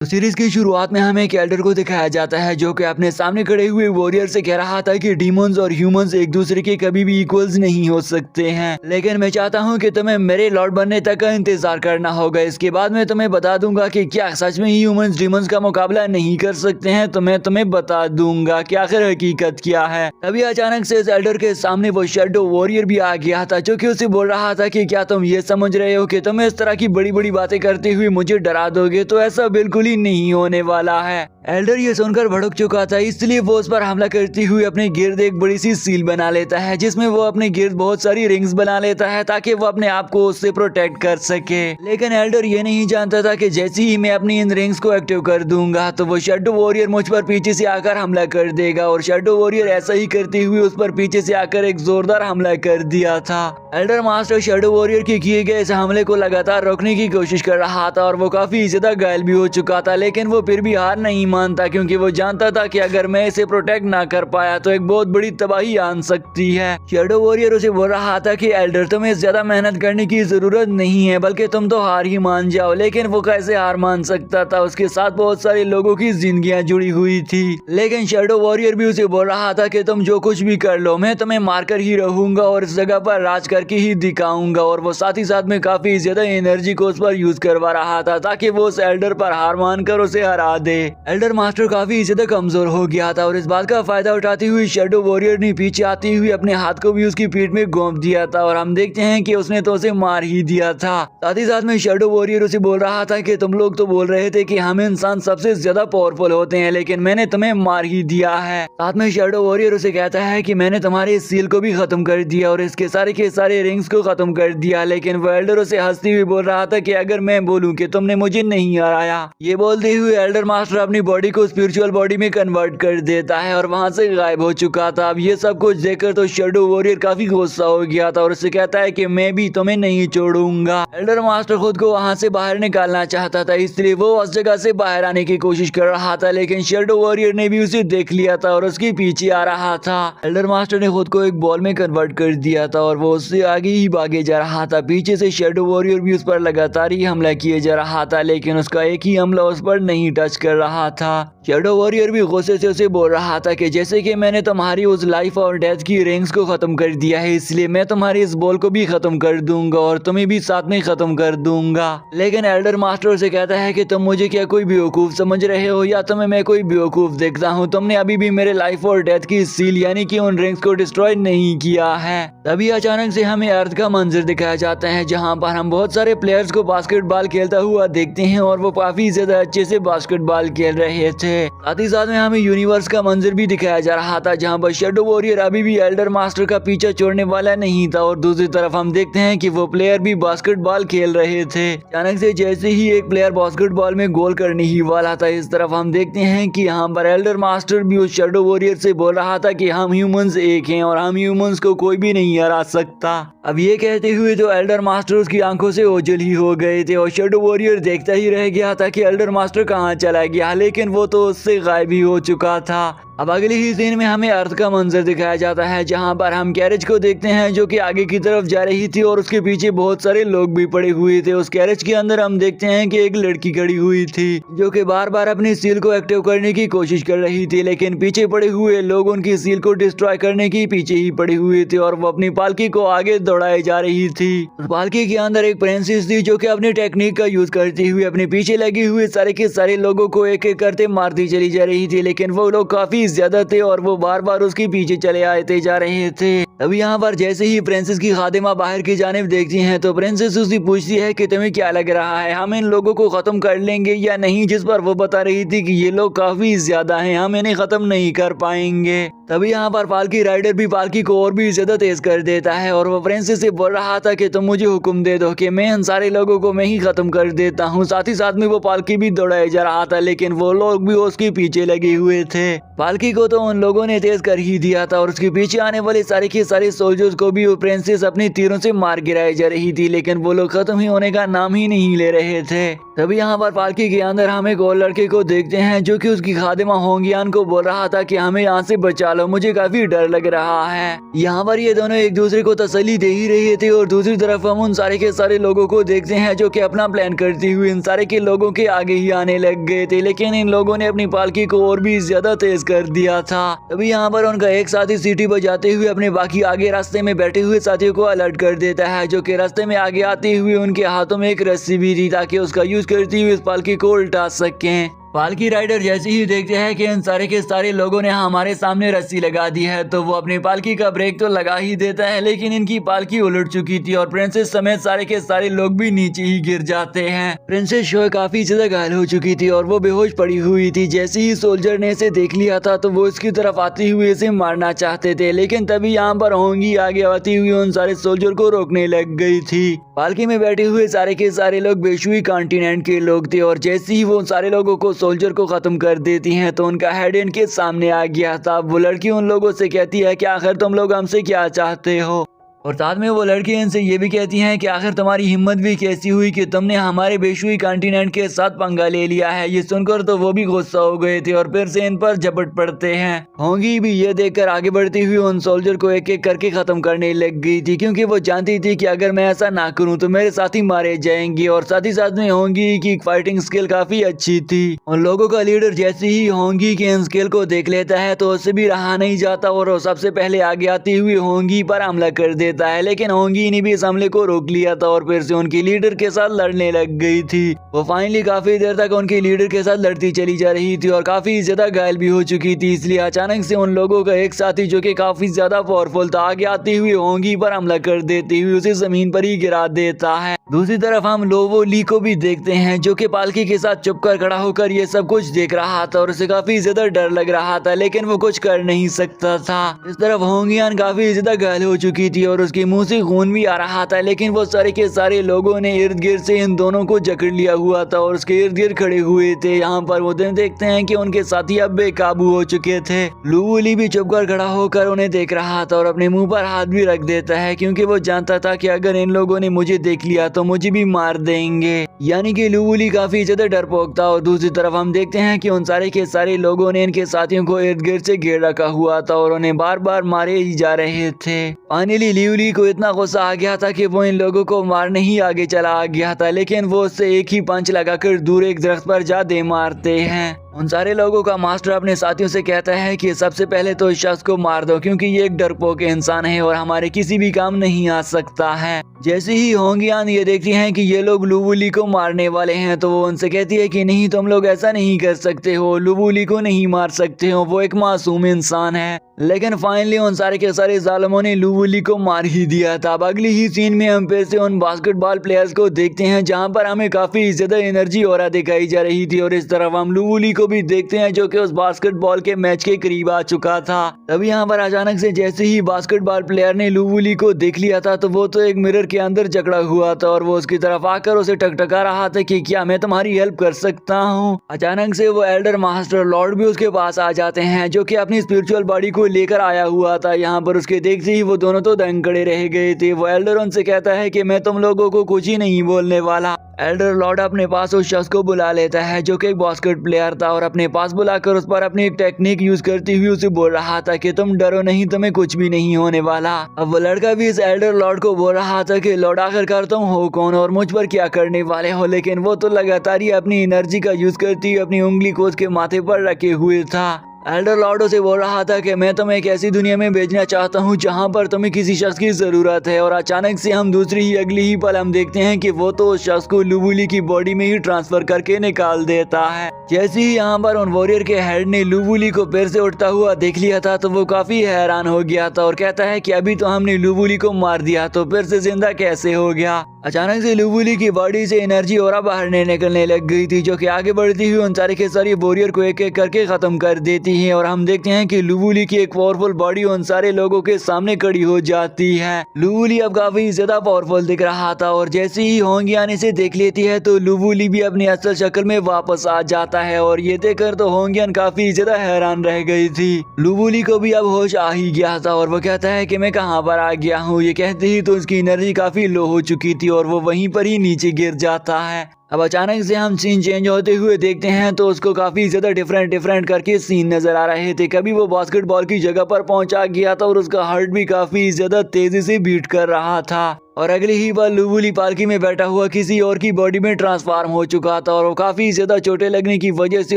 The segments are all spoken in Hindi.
तो सीरीज की शुरुआत में हमें एक एल्डर को दिखाया जाता है जो कि अपने सामने खड़े हुए वॉरियर से कह रहा था कि डीमंस और ह्यूमंस एक दूसरे के कभी भी इक्वल्स नहीं हो सकते हैं, लेकिन मैं चाहता हूं कि तुम्हें मेरे लॉर्ड बनने तक का इंतजार करना होगा। इसके बाद मैं तुम्हें बता दूंगा कि क्या सच में ह्यूमंस डीमंस का मुकाबला नहीं कर सकते हैं। तो मैं तुम्हें बता दूंगा कि आखिर हकीकत क्या है। तभी अचानक से इस एल्डर के सामने वो शैडो वॉरियर भी आ गया था जो कि उसे बोल रहा था कि क्या तुम ये समझ रहे हो कि तुम इस तरह की बड़ी बड़ी बातें करते हुए मुझे डरा दोगे? तो ऐसा बिल्कुल नहीं होने वाला है। एल्डर ये सुनकर भड़क चुका था, इसलिए वो उस पर हमला करते हुए अपने गिर्द एक बड़ी सी सील बना लेता है जिसमें वो अपने गिर्द बहुत सारी रिंग्स बना लेता है ताकि वो अपने आप को उससे प्रोटेक्ट कर सके। लेकिन एल्डर ये नहीं जानता था कि जैसे ही मैं अपनी इन रिंग्स को एक्टिव कर दूंगा तो वो शैडो वॉरियर मुझ पर पीछे से आकर हमला कर देगा। और शैडो वॉरियर ऐसा ही करते हुए उस पर पीछे से आकर एक जोरदार हमला कर दिया था। एल्डर मास्टर शैडो वॉरियर के किए गए इस हमले को लगातार रोकने की कोशिश कर रहा था और वो काफी ज्यादा घायल भी हो चुका था, लेकिन वो फिर भी हार नहीं मानता क्योंकि वो जानता था कि अगर मैं इसे प्रोटेक्ट ना कर पाया तो एक बहुत बड़ी तबाही आन सकती है। शैडो वॉरियर उसे बोल रहा था कि एल्डर तुम्हें ज्यादा मेहनत करने की जरूरत नहीं है, बल्कि तुम तो हार ही मान जाओ। लेकिन वो कैसे हार मान सकता था? उसके साथ बहुत सारे लोगों की जिंदगियां जुड़ी हुई थी। लेकिन शैडो वॉरियर भी उसे बोल रहा था कि तुम जो कुछ भी कर लो मैं तुम्हें मारकर ही रहूंगा और इस जगह पर राज करके ही दिखाऊंगा। और वो साथ ही साथ में काफी ज्यादा एनर्जी को उस पर यूज करवा रहा था ताकि वो उस एल्डर पर हार मानकर उसे हरा दे। एल्डर मास्टर काफी ज्यादा कमजोर हो गया था और इस बात का फायदा उठाते हुए शैडो वॉरियर ने पीछे आते हुए अपने हाथ को भी उसकी पीठ में घोंप दिया था और हम देखते हैं कि उसने तो उसे मार ही दिया था। साथ ही साथ में शैडो वॉरियर उसे बोल रहा था कि तुम लोग तो बोल रहे थे कि हम इंसान सबसे ज्यादा पावरफुल होते हैं, लेकिन मैंने तुम्हें मार ही दिया है। साथ में शैडो वॉरियर उसे कहता है कि मैंने तुम्हारे इस सील को भी खत्म कर दिया और इसके सारे के सारे रिंग्स को खत्म कर दिया। लेकिन वो एल्डर उसे हंसती हुई बोल रहा था कि अगर मैं बोलूं कि तुमने मुझे नहीं हराया। ये बोलते हुए एल्डर मास्टर अपनी बॉडी को स्पिरिचुअल बॉडी में कन्वर्ट कर देता है और वहां से गायब हो चुका था। अब ये सब कुछ देखकर तो शैडो वॉरियर काफी गुस्सा हो गया था और उसे कहता है कि मैं भी तुम्हें नहीं छोड़ूंगा। एल्डर मास्टर खुद को वहां से बाहर निकालना चाहता था, इसलिए वो उस जगह से बाहर आने की कोशिश कर रहा था, लेकिन शैडो वॉरियर ने भी उसे देख लिया था और उसके पीछे आ रहा था। एल्डर मास्टर ने खुद को एक बॉल में कन्वर्ट कर दिया था और वो उससे आगे ही भागे जा रहा था। पीछे से शैडो वॉरियर भी उस पर लगातार ही हमला किए जा रहा था, लेकिन उसका एक ही हमला उस पर नहीं टच कर रहा था। शैडो वॉरियर भी गुस्से से उसे बोल रहा था कि जैसे कि मैंने तुम्हारी उस लाइफ और डेथ की रिंग्स को खत्म कर दिया है, इसलिए मैं तुम्हारी इस बॉल को भी खत्म कर दूंगा और तुम्हें भी साथ में खत्म कर दूंगा। लेकिन एल्डर मास्टर से कहता है कि तुम मुझे क्या कोई बेवकूफ समझ रहे हो या तुम्हें मैं कोई बेवकूफ देखता हूँ? तुमने अभी भी मेरे लाइफ और डेथ की सील यानी कि उन रिंग्स को डिस्ट्रॉय नहीं किया है। तभी अचानक से हमें अर्थ का मंजर दिखाया जाता है जहाँ पर हम बहुत सारे प्लेयर्स को बास्केटबॉल खेलता हुआ देखते हैं और वो काफी ज्यादा अच्छे से बास्केटबॉल खेल रहे थे। साथ ही साथ में हमें यूनिवर्स का मंजर भी दिखाया जा रहा था जहाँ पर शैडो वॉरियर अभी भी एल्डर मास्टर का पीछा छोड़ने वाला नहीं था और दूसरी तरफ हम देखते हैं कि वो प्लेयर भी बास्केटबॉल खेल रहे थे। अचानक से जैसे ही एक प्लेयर बास्केटबॉल में गोल करने ही वाला था, इस तरफ हम देखते हैं कि यहाँ पर एल्डर मास्टर भी उस शैडो वॉरियर से बोल रहा था कि हम ह्यूमंस एक हैं और हम ह्यूमंस को कोई भी नहीं हरा सकता। अब ये कहते हुए तो एल्डर मास्टर उसकी आंखों से ओझल ही हो गए थे और शैडो वॉरियर देखता ही रह गया था कि एल्डर मास्टर कहाँ चला गया, लेकिन वो तो उससे गायब ही हो चुका था। अब अगली ही सीन में हमें अर्थ का मंजर दिखाया जाता है जहां पर हम कैरेज को देखते हैं जो कि आगे की तरफ जा रही थी और उसके पीछे बहुत सारे लोग भी पड़े हुए थे। उस कैरेज के अंदर हम देखते हैं कि एक लड़की खड़ी हुई थी जो कि बार बार अपनी सील को एक्टिव करने की कोशिश कर रही थी, लेकिन पीछे पड़े हुए लोग उनकी सील को डिस्ट्रॉय करने की पीछे ही पड़े हुए थे और वो अपनी पालकी को आगे दौड़ाई जा रही थी। पालकी के अंदर एक प्रिंसेस थी जो कि अपनी टेक्निक का यूज करती हुए अपने पीछे लगे हुए सारे के सारे लोगों को एक एक करते मारती चली जा रही थी, लेकिन वो लोग काफी ज्यादा थे और वो बार बार उसके पीछे चले आते जा रहे थे। अभी यहाँ पर जैसे ही प्रिंसेस की खादिमा बाहर की जानिब देखती हैं तो प्रिंसेस उससे पूछती है कि तुम्हें क्या लग रहा है, हम इन लोगों को खत्म कर लेंगे या नहीं? जिस पर वो बता रही थी कि ये लोग काफी ज्यादा हैं, हम इन्हें खत्म नहीं कर पाएंगे। तभी यहाँ पर पालकी राइडर भी पालकी को और भी ज्यादा तेज कर देता है और वो प्रिंसेस से बोल रहा था कि तुम मुझे हुक्म दे दो कि मैं इन सारे लोगों को मैं ही खत्म कर देता हूँ। साथ ही साथ में वो पालकी भी दौड़ाया जा रहा था, लेकिन वो लोग भी उसके पीछे लगे हुए थे। पालकी को तो उन लोगों ने तेज कर ही दिया था और उसके पीछे आने वाले सारे के सारे सोल्जर्स को भी वो प्रिंसेस अपने तीरों से मार गिराई जा रही थी, लेकिन वो लोग खत्म ही होने का नाम ही नहीं ले रहे थे। तभी यहाँ पर पालकी के अंदर हम एक और लड़के को देखते हैं जो कि उसकी खादिमा होंगियान को बोल रहा था कि हमें यहाँ से बचा लो, मुझे काफी डर लग रहा है। यहाँ पर ये दोनों एक दूसरे को तसल्ली दे ही रहे थे और दूसरी तरफ हम उन सारे के सारे लोगों को देखते हैं जो कि अपना प्लान करते हुए इन सारे के लोगों के आगे ही आने लग गए थे, लेकिन इन लोगों ने अपनी पालकी को और भी ज्यादा तेज कर दिया था। तभी यहाँ पर उनका एक साथी सीटी बजाते हुए अपने बाकी आगे रास्ते में बैठे हुए साथियों को अलर्ट कर देता है, जो कि रास्ते में आगे आते हुए उनके हाथों में एक रस्सी भी थी ताकि उसका यूज करते हुए इस पालकी को उल्टा सकें। पालकी राइडर जैसे ही देखते हैं कि इन सारे के सारे लोगों ने हमारे सामने रस्सी लगा दी है, तो वो अपनी पालकी का ब्रेक तो लगा ही देता है, लेकिन इनकी पालकी उलट चुकी थी और प्रिंसेस समेत सारे के सारे लोग भी नीचे ही गिर जाते हैं। प्रिंसेस शोय काफी ज्यादा घायल हो चुकी थी और वो बेहोश पड़ी हुई थी। जैसे ही सोल्जर ने इसे देख लिया था तो वो इसकी तरफ आते हुए इसे मारना चाहते थे, लेकिन तभी यहाँ पर होंगी आगे आती हुई उन सारे सोल्जर को रोकने लग गई थी। पालकी में बैठे हुए सारे के सारे लोग बेशुई कॉन्टिनेंट के लोग थे और जैसे ही वो सारे लोगों को सोल्जर को खत्म कर देती हैं तो उनका हेड इनके सामने आ गया था। वो लड़की उन लोगों से कहती है कि आखिर तुम लोग हमसे क्या चाहते हो, और साथ में वो लड़की इनसे ये भी कहती हैं कि आखिर तुम्हारी हिम्मत भी कैसी हुई कि तुमने हमारे बेशुई कॉन्टिनेंट के साथ पंगा ले लिया है। ये सुनकर तो वो भी गुस्सा हो गए थे और फिर से इन पर झपट पड़ते हैं। होंगी भी ये देखकर आगे बढ़ती हुई उन सोल्जर को एक एक करके खत्म करने लग गई थी, क्योंकि वो जानती थी कि अगर मैं ऐसा ना करूं तो मेरे साथी मारे जाएंगे। और साथ ही साथ में होंगी की फाइटिंग स्किल काफी अच्छी थी। उन लोगों का लीडर जैसे ही होंगी के इन स्किल को देख लेता है तो उससे भी रहा नहीं जाता और सबसे पहले आगे आती हुई होंगी पर हमला कर देता है, लेकिन होंगी ने भी इस हमले को रोक लिया था और फिर से उनकी लीडर के साथ लड़ने लग गई थी। वो फाइनली काफी देर तक उनके लीडर के साथ लड़ती चली जा रही थी और काफी ज्यादा घायल भी हो चुकी थी। इसलिए अचानक से उन लोगों का एक साथी जो कि काफी ज्यादा पावरफुल था आगे आती हुई होंगी पर हमला कर देती हुई उसे जमीन पर ही गिरा देता है। दूसरी तरफ हम लोवो ली को भी देखते हैं जो कि पालकी के साथ चुपकर खड़ा होकर ये सब कुछ देख रहा था और उसे काफी ज्यादा डर लग रहा था, लेकिन वो कुछ कर नहीं सकता था। इस तरफ होंगियान काफी ज्यादा घायल हो चुकी थी और उसके मुंह से खून भी आ रहा था, लेकिन वो सारे के सारे लोगों ने इर्द गिर्द से इन दोनों को जकड़ लिया हुआ था और उसके इर्द गिर्द खड़े हुए थे। यहाँ पर वो देखते हैं कि उनके साथी अब बेकाबू हो चुके थे। लोवो ली भी चुपकर खड़ा होकर उन्हें देख रहा था और अपने मुंह पर हाथ भी रख देता है, क्योंकि वो जानता था कि अगर इन लोगों ने मुझे देख लिया तो मुझे भी मार देंगे। यानी कि लोवो ली काफी ज्यादा डरपोक था। और दूसरी तरफ हम देखते हैं कि उन सारे के सारे लोगों ने इनके साथियों को इर्द गिर्द से घेर रखा हुआ था और उन्हें बार बार मारे ही जा रहे थे। फाइनली लोवो ली को इतना गुस्सा आ गया था कि वो इन लोगों को मारने ही आगे चला आ गया था, लेकिन वो उससे एक ही पंच लगाकर दूर एक दरख्त पर जा दे मारते हैं। उन सारे लोगों का मास्टर अपने साथियों से कहता है कि सबसे पहले तो इस शख्स को मार दो, क्योंकि ये एक डरपोक इंसान है और हमारे किसी भी काम नहीं आ सकता है। जैसे ही होंगियान ये देखती हैं कि ये लोग लोवो ली को मारने वाले हैं तो वो उनसे कहती है कि नहीं, तुम लोग ऐसा नहीं कर सकते हो, लोवो ली को नहीं मार सकते हो, वो एक मासूम इंसान है। लेकिन फाइनली उन सारे के सारे जालिमों ने लोवो ली को मार ही दिया था। अब अगली ही सीन में हम फिर से उन बास्केटबॉल प्लेयर्स को देखते हैं जहां पर हमें काफी ज्यादा एनर्जी और दिखाई जा रही थी और इस तरफ हम लोवो ली को भी देखते हैं जो कि उस बास्केटबॉल के मैच के करीब आ चुका था। तभी यहाँ पर अचानक से जैसे ही बास्केटबॉल प्लेयर ने लोवो ली को देख लिया था तो वो तो एक मिरर के अंदर जकड़ा हुआ था और वो उसकी तरफ आकर उसे टकटका रहा था कि क्या मैं तुम्हारी हेल्प कर सकता हूँ। अचानक से वो एल्डर मास्टर लॉर्ड भी उसके पास आ जाते हैं जो कि अपनी स्पिरिचुअल बॉडी को लेकर आया हुआ था। यहाँ पर उसके देखते ही वो दोनों तो दंग खड़े रह गए थे। वो एल्डर उनसे कहता है कि मैं तुम लोगों को कुछ ही नहीं बोलने वाला। एल्डर लॉर्ड अपने पास उस शख्स को बुला लेता है जो कि एक बास्केट प्लेयर था और अपने पास बुलाकर उस पर अपनी एक टेक्निक यूज करती हुई उसे बोल रहा था कि तुम डरो नहीं, तुम्हें कुछ भी नहीं होने वाला। अब वो लड़का भी इस एल्डर लॉर्ड को बोल रहा था कि लॉर्ड आखिरकार तुम हो कौन और मुझ पर क्या करने वाले हो, लेकिन वो तो लगातार ही अपनी एनर्जी का यूज करती हुई अपनी उंगली को उसके माथे पर रखे हुए था। एल्डर लॉर्ड से बोल रहा था कि मैं तुम्हें एक ऐसी दुनिया में भेजना चाहता हूँ जहाँ पर तुम्हें किसी शख्स की जरूरत है। और अचानक से हम दूसरी ही अगली ही पल हम देखते हैं कि वो तो उस शख्स को लोवो ली की बॉडी में ही ट्रांसफर करके निकाल देता है। जैसे ही यहाँ पर उन वॉरियर के हेड ने लोवो ली को फिर से उठता हुआ देख लिया था तो वो काफी हैरान हो गया था और कहता है कि अभी तो हमने लोवो ली को मार दिया तो फिर से जिंदा कैसे हो गया। अचानक से लुवुली की बॉडी से एनर्जी और बाहर निकलने लग गई थी, जो कि आगे बढ़ती हुई उन सारे के सारे वॉरियर को एक एक करके खत्म कर देती है। और हम देखते हैं कि लुवुली की एक पावरफुल बॉडी उन सारे लोगों के सामने खड़ी हो जाती है। लुवुली अब काफी ज्यादा पावरफुल दिख रहा था और जैसे ही होंगियान इसे देख लेती है तो लुवुली भी अपनी असल शक्ल में वापस आ जाता है। और ये देखकर तो होंगियान काफी ज्यादा हैरान रह गई थी। लुवुली को भी अब होश आ ही गया था और वो कहता है कि मैं कहाँ पर आ गया हूँ। ये कहते ही तो उसकी एनर्जी काफी लो हो चुकी थी और वो वहीं पर ही नीचे गिर जाता है। अब अचानक से हम सीन चेंज होते हुए देखते हैं तो उसको काफी ज्यादा डिफरेंट करके सीन नजर आ रहे थे। कभी वो बास्केटबॉल की जगह पर पहुंचा गया था और उसका हार्ट भी काफी ज्यादा तेजी से बीट कर रहा था और अगली ही बार लुवुली पालकी में बैठा हुआ किसी और की बॉडी में ट्रांसफॉर्म हो चुका था और वो काफी ज्यादा चोटें लगने की वजह से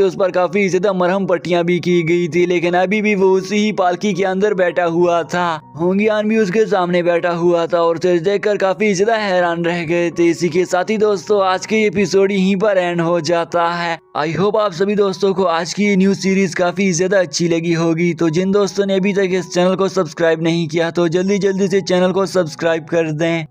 उस पर काफी ज्यादा मरहम पट्टियां भी की गई थी, लेकिन अभी भी वो उसी ही पालकी के अंदर बैठा हुआ था। होंगियान भी उसके सामने बैठा हुआ था और उसे देखकर काफी ज्यादा हैरान रह गए थे। इसी के साथ ही दोस्तों आज के एपिसोड यहीं पर एंड हो जाता है। आई होप आप सभी दोस्तों को आज की ये न्यूज सीरीज काफी ज्यादा अच्छी लगी होगी। तो जिन दोस्तों ने अभी तक इस चैनल को सब्सक्राइब नहीं किया तो जल्दी से चैनल को सब्सक्राइब कर दें।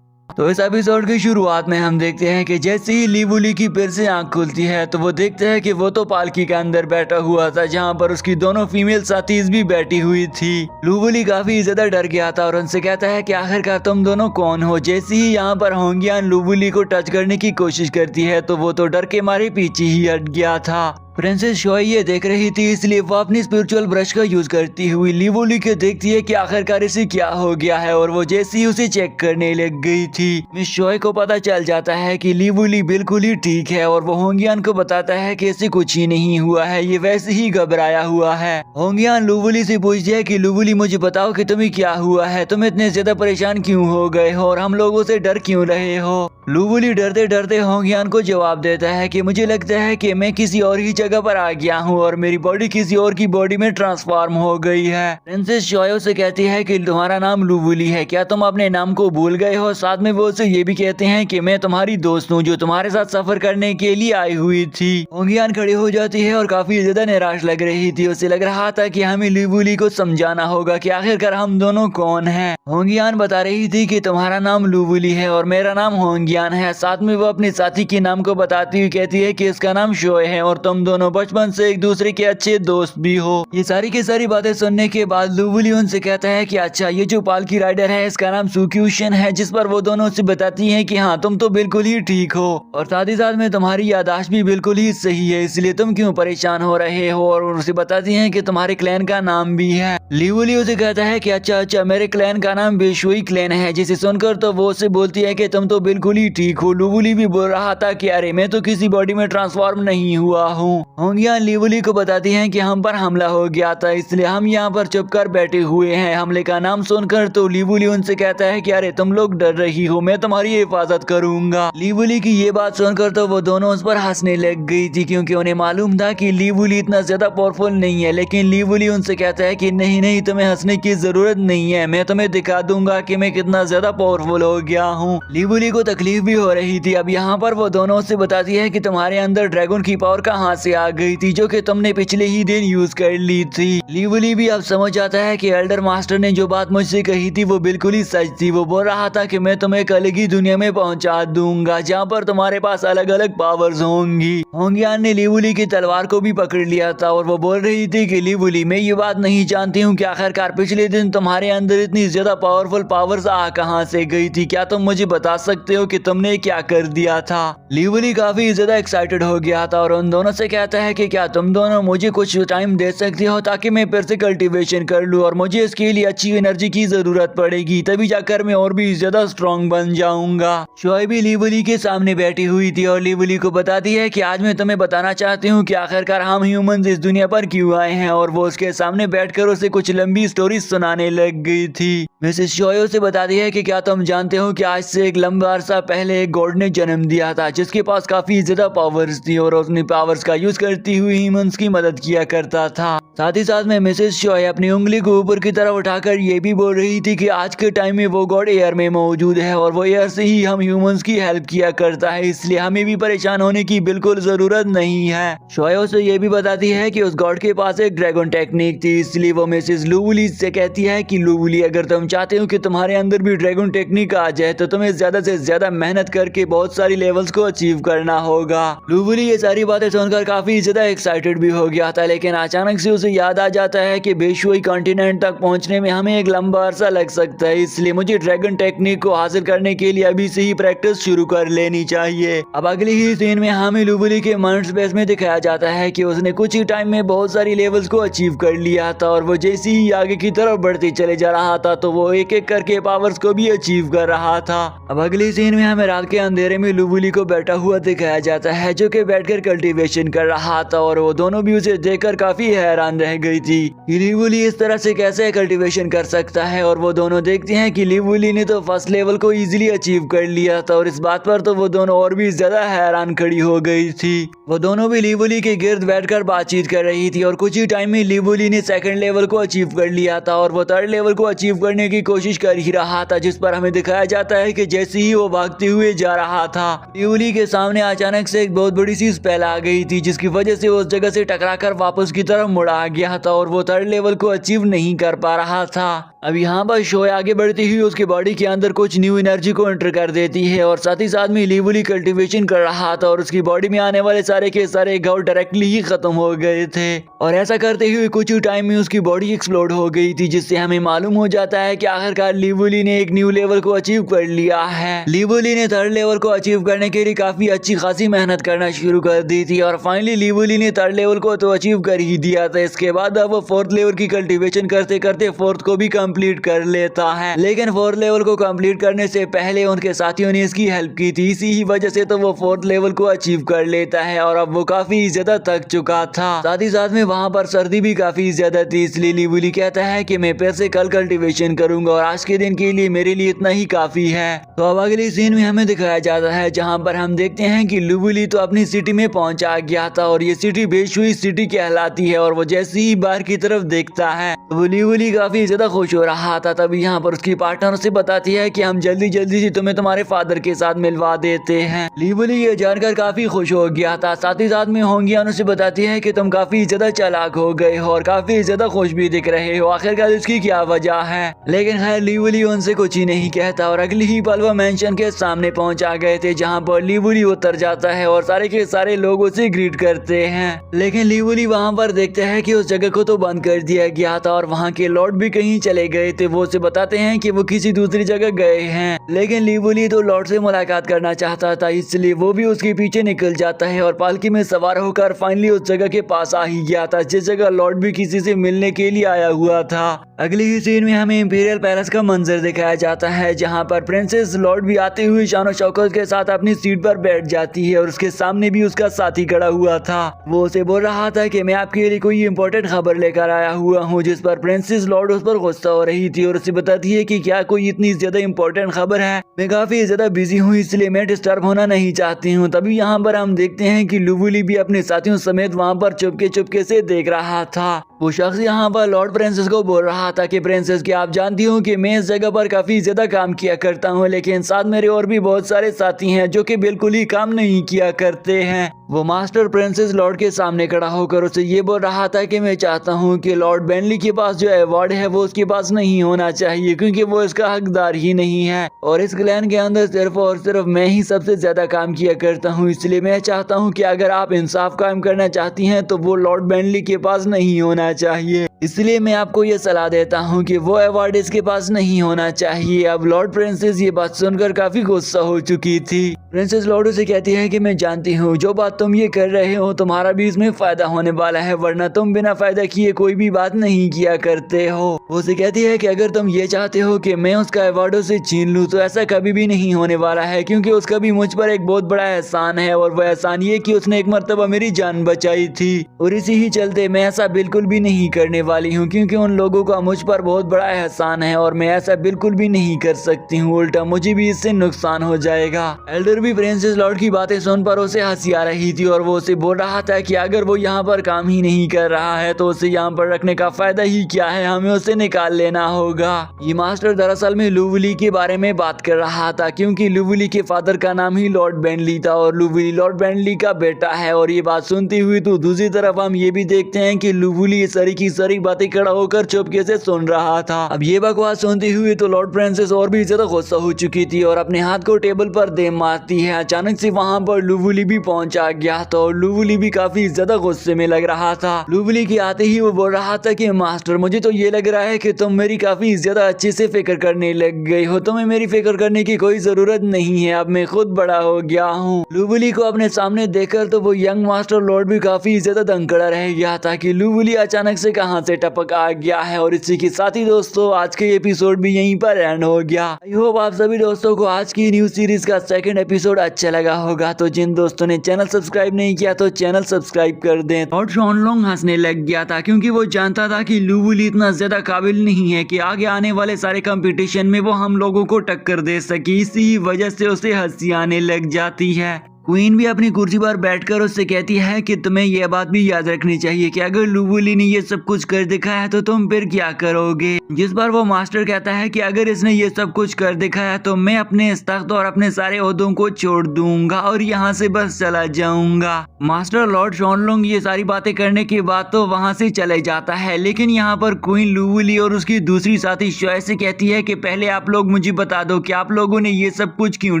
तो इस एपिसोड की शुरुआत में हम देखते हैं कि जैसे ही लुवुली की फिर से आंख खुलती है तो वो देखते हैं कि वो तो पालकी के अंदर बैठा हुआ था जहां पर उसकी दोनों फीमेल साथीज भी बैठी हुई थी। लुवुली काफी ज्यादा डर गया था और उनसे कहता है कि आखिरकार तुम दोनों कौन हो। जैसे ही यहाँ पर होंगियान लुवुली को टच करने की कोशिश करती है तो वो तो डर के मारे पीछे ही हट गया था। प्रिंसेस शॉय ये देख रही थी इसलिए वो अपनी स्पिरिचुअल ब्रश का यूज करती हुई लुवुली के देखती है कि आखिरकार इसे क्या हो गया है और वो जैसे ही उसे चेक करने लग गई थी मिस शॉय को पता चल जाता है कि लुवुली बिल्कुल ही ठीक है और वो होंगियान को बताता है कि इसे कुछ ही नहीं हुआ है, ये वैसे ही घबराया हुआ है। होंगियान लुवुली से पूछती है कि लुवुली मुझे बताओ कि तुम्हें क्या हुआ है, तुम इतने ज्यादा परेशान क्यों हो गए हो और हम लोगों से डर क्यों रहे हो। लुवुली डरते डरते होंगियान को जवाब देता है कि मुझे लगता है कि मैं किसी और ही जगह पर आ गया हूँ और मेरी बॉडी किसी और की बॉडी में ट्रांसफॉर्म हो गई है। प्रिंसेस शॉय से कहती है कि तुम्हारा नाम लुवुली है, क्या तुम अपने नाम को भूल गए हो। साथ में वो उसे ये भी कहते हैं कि मैं तुम्हारी दोस्त हूँ जो तुम्हारे साथ सफर करने के लिए आई हुई थी। होंगियान खड़ी हो जाती है और काफी ज्यादा निराश लग रही थी। उसे लग रहा था कि हमें लुवुली को समझाना होगा कि आखिरकार हम दोनों कौन हैं। होंगियान बता रही थी कि तुम्हारा नाम लुवुली है और मेरा नाम होंगियान है। साथ में वो अपने साथी के नाम को बताती हुई कहती है कि इसका नाम शॉय है और तुम दोनों बचपन से एक दूसरे के अच्छे दोस्त भी हो। ये सारी की सारी बातें सुनने के बाद लुवुली उनसे कहता है कि अच्छा ये जो पालकी राइडर है इसका नाम सुक्यूशन है, जिस पर वो दोनों से बताती हैं कि हाँ तुम तो बिल्कुल ही ठीक हो और साथ ही साथ में तुम्हारी याददाश्त भी बिल्कुल ही सही है, इसलिए तुम क्यों परेशान हो रहे हो। और उसे बताती हैं कि तुम्हारे क्लैन का नाम भी है। लुवुली उसे कहता है कि अच्छा मेरे क्लैन का नाम बेशुई क्लैन है, जिसे सुनकर तो वो उसे बोलती है कि तुम तो बिल्कुल ही ठीक हो। लुवुली भी बोल रहा था कि अरे मैं तो किसी बॉडी में ट्रांसफॉर्म नहीं हुआ हूँ। होंगियान लुवुली को बताती हैं कि हम पर हमला हो गया था इसलिए हम यहाँ पर चुप कर बैठे हुए हैं। हमले का नाम सुनकर तो लुवुली उनसे कहता है कि अरे तुम लोग डर रही हो, मैं तुम्हारी हिफाजत करूंगा। लुवुली की ये बात सुनकर तो वो दोनों उस पर हंसने लग गई थी क्योंकि उन्हें मालूम था कि लुवुली इतना ज्यादा पावरफुल नहीं है। लेकिन लुवुली उनसे कहता है कि नहीं तुम्हें हंसने की जरूरत नहीं है, मैं तुम्हें दिखा दूंगा कि मैं कितना ज्यादा पावरफुल हो गया हूँ। लुवुली को तकलीफ भी हो रही थी। अब यहाँ पर वो दोनों से बताती है कि तुम्हारे अंदर ड्रैगन की पावर कहाँ से आ गई थी जो कि तुमने पिछले ही दिन यूज कर ली थी। लुवुली भी अब समझ जाता है कि एल्डर मास्टर ने जो बात मुझसे कही थी वो बिल्कुल ही सच थी। वो बोल रहा था कि मैं तुम्हें एक अलग ही दुनिया में पहुंचा दूंगा जहाँ पर तुम्हारे पास अलग अलग पावर्स होंगी। होंगियान ने लुवुली की तलवार को भी पकड़ लिया था और वो बोल रही थी कि लुवुली मैं ये बात नहीं जानती हूँ कि आखिरकार पिछले दिन तुम्हारे अंदर इतनी ज्यादा पावरफुल पावर्स आ कहाँ से गई थी, क्या तुम मुझे बता सकते हो कि तुमने क्या कर दिया था। लुवुली काफी ज्यादा एक्साइटेड हो गया था और उन दोनों से कहता है कि क्या तुम दोनों मुझे कुछ टाइम दे सकती हो ताकि मैं फिर से कल्टीवेशन कर लूं और मुझे इसके लिए अच्छी एनर्जी की जरूरत पड़ेगी, तभी जाकर मैं और भी ज्यादा स्ट्रॉन्ग बन जाऊंगा। शॉय भी लुवुली के सामने बैठी हुई थी और लुवुली को बताती है कि आज मैं तुम्हें बताना चाहती हूँ कि आखिरकार हम ह्यूमंस इस दुनिया पर क्यों आए हैं। और वो उसके सामने बैठकर उसे कुछ लंबी स्टोरी सुनाने लग गई थी। मिसेस शॉय उसे बताती है कि क्या तुम जानते हो कि आज से एक लंबा अरसा पहले एक गॉड ने जन्म दिया था जिसके पास काफी ज्यादा पावर्स थी और अपनी पावर्स का यूज करती हुई ह्यूमंस की मदद किया करता था। साथ ही साथ में मिसेस शॉय अपनी उंगली को ऊपर की तरफ उठाकर ये भी बोल रही थी कि आज के टाइम में वो गॉड एयर में मौजूद है और वो एयर से ही हम ह्यूमंस की हेल्प किया करता है, इसलिए हमें भी परेशान होने की बिल्कुल जरूरत नहीं है। शॉय उसे ये भी बताती है कि उस गॉड के पास एक ड्रैगन टेक्निक थी, इसलिए वो मिसेस लुवुली से कहती है कि लुवुली अगर तुम चाहते हो कि तुम्हारे अंदर भी ड्रैगन टेक्निक आ जाए तो तुम्हें ज्यादा से ज्यादा मेहनत करके बहुत सारी लेवल्स को अचीव करना होगा। लुवुली ये सारी बातें सुनकर काफी ज्यादा एक्साइटेड भी हो गया था, लेकिन अचानक से उसे याद आ जाता है कि बेशुई कॉन्टिनेंट तक पहुंचने में हमें एक लंबा अरसा लग सकता है, इसलिए मुझे ड्रैगन टेक्निक को हासिल करने के लिए अभी से ही प्रैक्टिस शुरू कर लेनी चाहिए। अब अगली ही सीन में हमें लुवुली के माइंड स्पेस में दिखाया जाता है कि उसने कुछ ही टाइम में बहुत सारी लेवल्स को अचीव कर लिया था और वो जैसे ही आगे की तरफ बढ़ते चले जा रहा था तो वो एक एक करके पावर्स को भी अचीव कर रहा था। अब अगली सीन में हमें रात के अंधेरे में लुवुली को बैठा हुआ दिखाया जाता है जो कि बैठकर कल्टीवेशन कर रहा था और वो दोनों भी उसे देखकर काफी हैरान रह गई थी कि लुवुली इस तरह से कैसे कल्टीवेशन कर सकता है। और वो दोनों देखते हैं कि लुवुली ने तो फर्स्ट लेवल को इजीली अचीव कर लिया था और इस बात पर तो वो दोनों और भी ज्यादा हैरान खड़ी हो गई थी। वो दोनों भी लुवुली के गिर्द बैठकर बातचीत कर रही थी और कुछ ही टाइम में लुवुली ने सेकंड लेवल को अचीव कर लिया था और वो थर्ड लेवल को अचीव करने की कोशिश कर ही रहा था, जिस पर हमें दिखाया जाता है कि जैसे ही वो भागते हुए जा रहा था लुवुली के सामने अचानक से एक बहुत बड़ी सी स्पेल आ गई थी जिसकी वजह से वो उस जगह से टकराकर वापस की तरफ मुड़ आ गया था और वो थर्ड लेवल को अचीव नहीं कर पा रहा था। अब यहाँ पर शो आगे बढ़ती हुई उसकी बॉडी के अंदर कुछ न्यू एनर्जी को एंटर कर देती है और साथ ही साथ में लुवुली कल्टीवेशन कर रहा था और उसकी बॉडी में आने वाले सारे के सारे घाव डायरेक्टली ही खत्म हो गए थे और ऐसा करते हुए कुछ ही टाइम में उसकी बॉडी एक्सप्लोड हो गई थी, जिससे हमें मालूम हो जाता है कि आखिरकार लुवुली ने एक न्यू लेवल को अचीव कर लिया है। लुवुली ने थर्ड लेवल को अचीव करने के लिए काफी अच्छी खासी मेहनत करना शुरू कर दी थी और फाइनली लुवुली ने थर्ड लेवल को तो अचीव कर ही दिया था। इसके बाद अब वो फोर्थ लेवल की कल्टीवेशन करते करते फोर्थ को भी कंप्लीट कर लेता है, लेकिन फोर्थ लेवल को कंप्लीट करने से पहले उनके साथियों ने इसकी हेल्प की थी, इसी ही वजह से तो वो फोर्थ लेवल को अचीव कर लेता है और अब वो काफी ज्यादा थक चुका था। साथ ही साथ में वहाँ पर सर्दी भी काफी ज्यादा थी, इसलिए लुवुली कहता है कि मैं फिर से कल कल्टीवेशन करूंगा और आज के दिन के लिए मेरे लिए इतना ही काफी है। तो अब अगली सीन में हमें दिखाया जाता है जहाँ पर हम देखते हैं कि लुवुली तो अपनी सिटी में पहुंचा गया था और ये सिटी बेशुई सिटी कहलाती है और वो जैसे ही बाहर की तरफ देखता है तो लुवुली काफी ज्यादा खुश हो रहा था। तभी यहाँ पर उसकी पार्टनर से बताती है कि हम जल्दी जल्दी से तुम्हें तुम्हारे फादर के साथ मिलवा देते हैं। लुवुली ये जानकर काफी खुश हो गया था। साथ ही साथ में होंगियान उसे बताती है कि तुम काफी ज्यादा चालाक हो गए हो और काफी ज्यादा खुश भी दिख रहे हो, आखिरकार इसकी क्या वजह है। लेकिन खैर लुवुली उनसे कुछ ही नहीं कहता और अगली ही पल वो मेंशन के सामने पहुंच आ गए थे जहाँ पर लुवुली उतर जाता है और सारे के सारे लोग उसे ग्रीट करते हैं। लेकिन लुवुली वहाँ पर देखते हैं कि उस जगह को तो बंद कर दिया गया था और वहाँ के लॉर्ड भी कहीं चले गए थे। वो उसे बताते हैं कि वो किसी दूसरी जगह गए हैं, लेकिन लुवुली तो लॉर्ड से मुलाकात करना चाहता था, इसलिए वो भी उसके पीछे निकल जाता है और पालकी में सवार होकर फाइनली उस जगह के पास आ ही गया था जिस जगह लॉर्ड भी किसी से मिलने के लिए आया हुआ था। अगली ही सीन में हमें इंपीरियल पैलेस का मंजर दिखाया जाता है जहाँ पर प्रिंसेस लॉर्ड भी आते हुए शान और शौकत के साथ अपनी सीट पर बैठ जाती है और उसके सामने भी उसका साथी खड़ा हुआ था। वो उसे बोल रहा था कि मैं आपके लिए कोई इंपॉर्टेंट खबर लेकर आया हुआ हूँ, जिस पर प्रिंसेस लॉर्ड उस पर गुस्सा हो रही थी और उसे बताती है कि क्या कोई इतनी ज्यादा इंपॉर्टेंट खबर है, मैं काफी ज्यादा बिजी हूँ इसलिए मैं डिस्टर्ब होना नहीं चाहती हूँ। तभी यहाँ पर हम देखते हैं कि लुवुली भी अपने साथियों समेत वहाँ पर चुपके से देख रहा था। वो शख्स यहाँ पर लॉर्ड प्रिंसेस को बोल रहा था कि प्रिंसेस क्या आप जानती हो कि मैं इस जगह पर काफी ज्यादा काम किया करता हूँ, लेकिन साथ मेरे और भी बहुत सारे साथी हैं जो कि बिल्कुल ही काम नहीं किया करते हैं। वो मास्टर प्रिंसेस लॉर्ड के सामने खड़ा होकर उसे ये बोल रहा था कि मैं चाहता हूँ कि लॉर्ड बेनली के पास जो अवार्ड है वो उसके पास नहीं होना चाहिए क्योंकि वो इसका हकदार ही नहीं है और इस क्लैन के अंदर सिर्फ और सिर्फ मैं ही सबसे ज्यादा काम किया करता हूँ, इसलिए मैं चाहता हूँ कि अगर आप इंसाफ कायम करना चाहती हैं तो वो लॉर्ड बेनली के पास नहीं होना चाहिए। इसलिए मैं आपको ये सलाह देता हूँ कि वो अवार्ड इसके पास नहीं होना चाहिए। अब लॉर्ड प्रिंसेस ये बात सुनकर काफी गुस्सा हो चुकी थी। प्रिंसेस लॉर्ड से कहती है कि मैं जानती हूँ जो बात तुम ये कर रहे हो तुम्हारा भी इसमें फायदा होने वाला है, वरना तुम बिना फायदा किए कोई भी बात नहीं किया करते हो। वो उसे कहती है कि अगर तुम ये चाहते हो कि मैं उसका अवार्ड से छीन लूँ तो ऐसा कभी भी नहीं होने वाला है क्योंकि उसका भी मुझ पर एक बहुत बड़ा एहसान है और वह एहसान ये कि उसने एक मर्तबा मेरी जान बचाई थी और इसी ही चलते मैं ऐसा बिल्कुल भी नहीं करने वाली हूँ क्योंकि उन लोगों का मुझ पर बहुत बड़ा एहसान है और मैं ऐसा बिल्कुल भी नहीं कर सकती हूँ, उल्टा मुझे भी इससे नुकसान हो जाएगा। एल्डर भी प्रिंसेस लॉर्ड की बातें सुन पर उसे हंसी आ रही रही थी और वो उसे बोल रहा था कि अगर वो यहाँ पर काम ही नहीं कर रहा है तो उसे यहाँ पर रखने का फायदा ही क्या है, हमें उसे निकाल लेना होगा। ये मास्टर दरअसल में लुवली के बारे में बात कर रहा था क्योंकि लुवली के फादर का नाम ही लॉर्ड बेंटली था और लुवली लॉर्ड बेंटली का बेटा है। और ये बात सुनती हुई तो दूसरी तरफ हम ये भी देखते हैं कि लुवली सारी की सारी बातें खड़ा होकर चुपके से सुन रहा था। अब ये बकवास सुनती हुई तो लॉर्ड प्रिंसेस और भी ज्यादा गुस्सा हो चुकी थी और अपने हाथ को टेबल पर दे मारती है। अचानक से वहाँ पर लुवली भी पहुंचा गया था और लुवली भी काफी ज्यादा गुस्से में लग रहा था। लुवली के आते ही वो बोल रहा था कि मास्टर मुझे तो ये लग रहा है कि तुम मेरी काफी ज्यादा अच्छे से फिक्र करने लग गई हो, तुम्हें मेरी फिक्र करने की कोई जरूरत नहीं है, अब मैं खुद बड़ा हो गया हूँ। लुवली को अपने सामने देखकर तो वो यंग मास्टर लॉर्ड भी काफी ज्यादा दंगड़ा रह गया था कि लुवली अचानक से कहां से टपक आ गया है। और इसी के साथ ही दोस्तों आज के एपिसोड भी यहीं पर एंड हो गया। आई होप आप सभी दोस्तों को आज की न्यू सीरीज का सेकंड एपिसोड अच्छा लगा होगा। तो जिन दोस्तों ने चैनल सब्सक्राइब नहीं किया तो चैनल सब्सक्राइब कर दें। और शॉनलोंग हंसने लग गया था क्योंकि वो जानता था कि लुवली इतना ज्यादा काबिल नहीं है कि आगे आने वाले सारे कंपटीशन में वो हम लोगों को टक्कर दे सके, इसी वजह से उसे हंसी आने लग जाती है। क्वीन भी अपनी कुर्सी पर बैठकर उससे कहती है कि तुम्हें यह बात भी याद रखनी चाहिए कि अगर लुवली ने ये सब कुछ कर दिखाया है तो तुम फिर क्या करोगे। जिस पर वो मास्टर कहता है कि अगर इसने ये सब कुछ कर दिखाया तो मैं अपने इस तख्त और अपने सारे ओहदों को छोड़ दूंगा और यहाँ से बस चला जाऊंगा। मास्टर लॉर्ड शॉनलोंग ये सारी बातें करने के बाद तो वहाँ से चले जाता है, लेकिन यहाँ पर क्वीन लुवली और उसकी दूसरी साथी शॉय से कहती है कि पहले आप लोग मुझे बता दो कि आप लोगों ने ये सब कुछ क्यों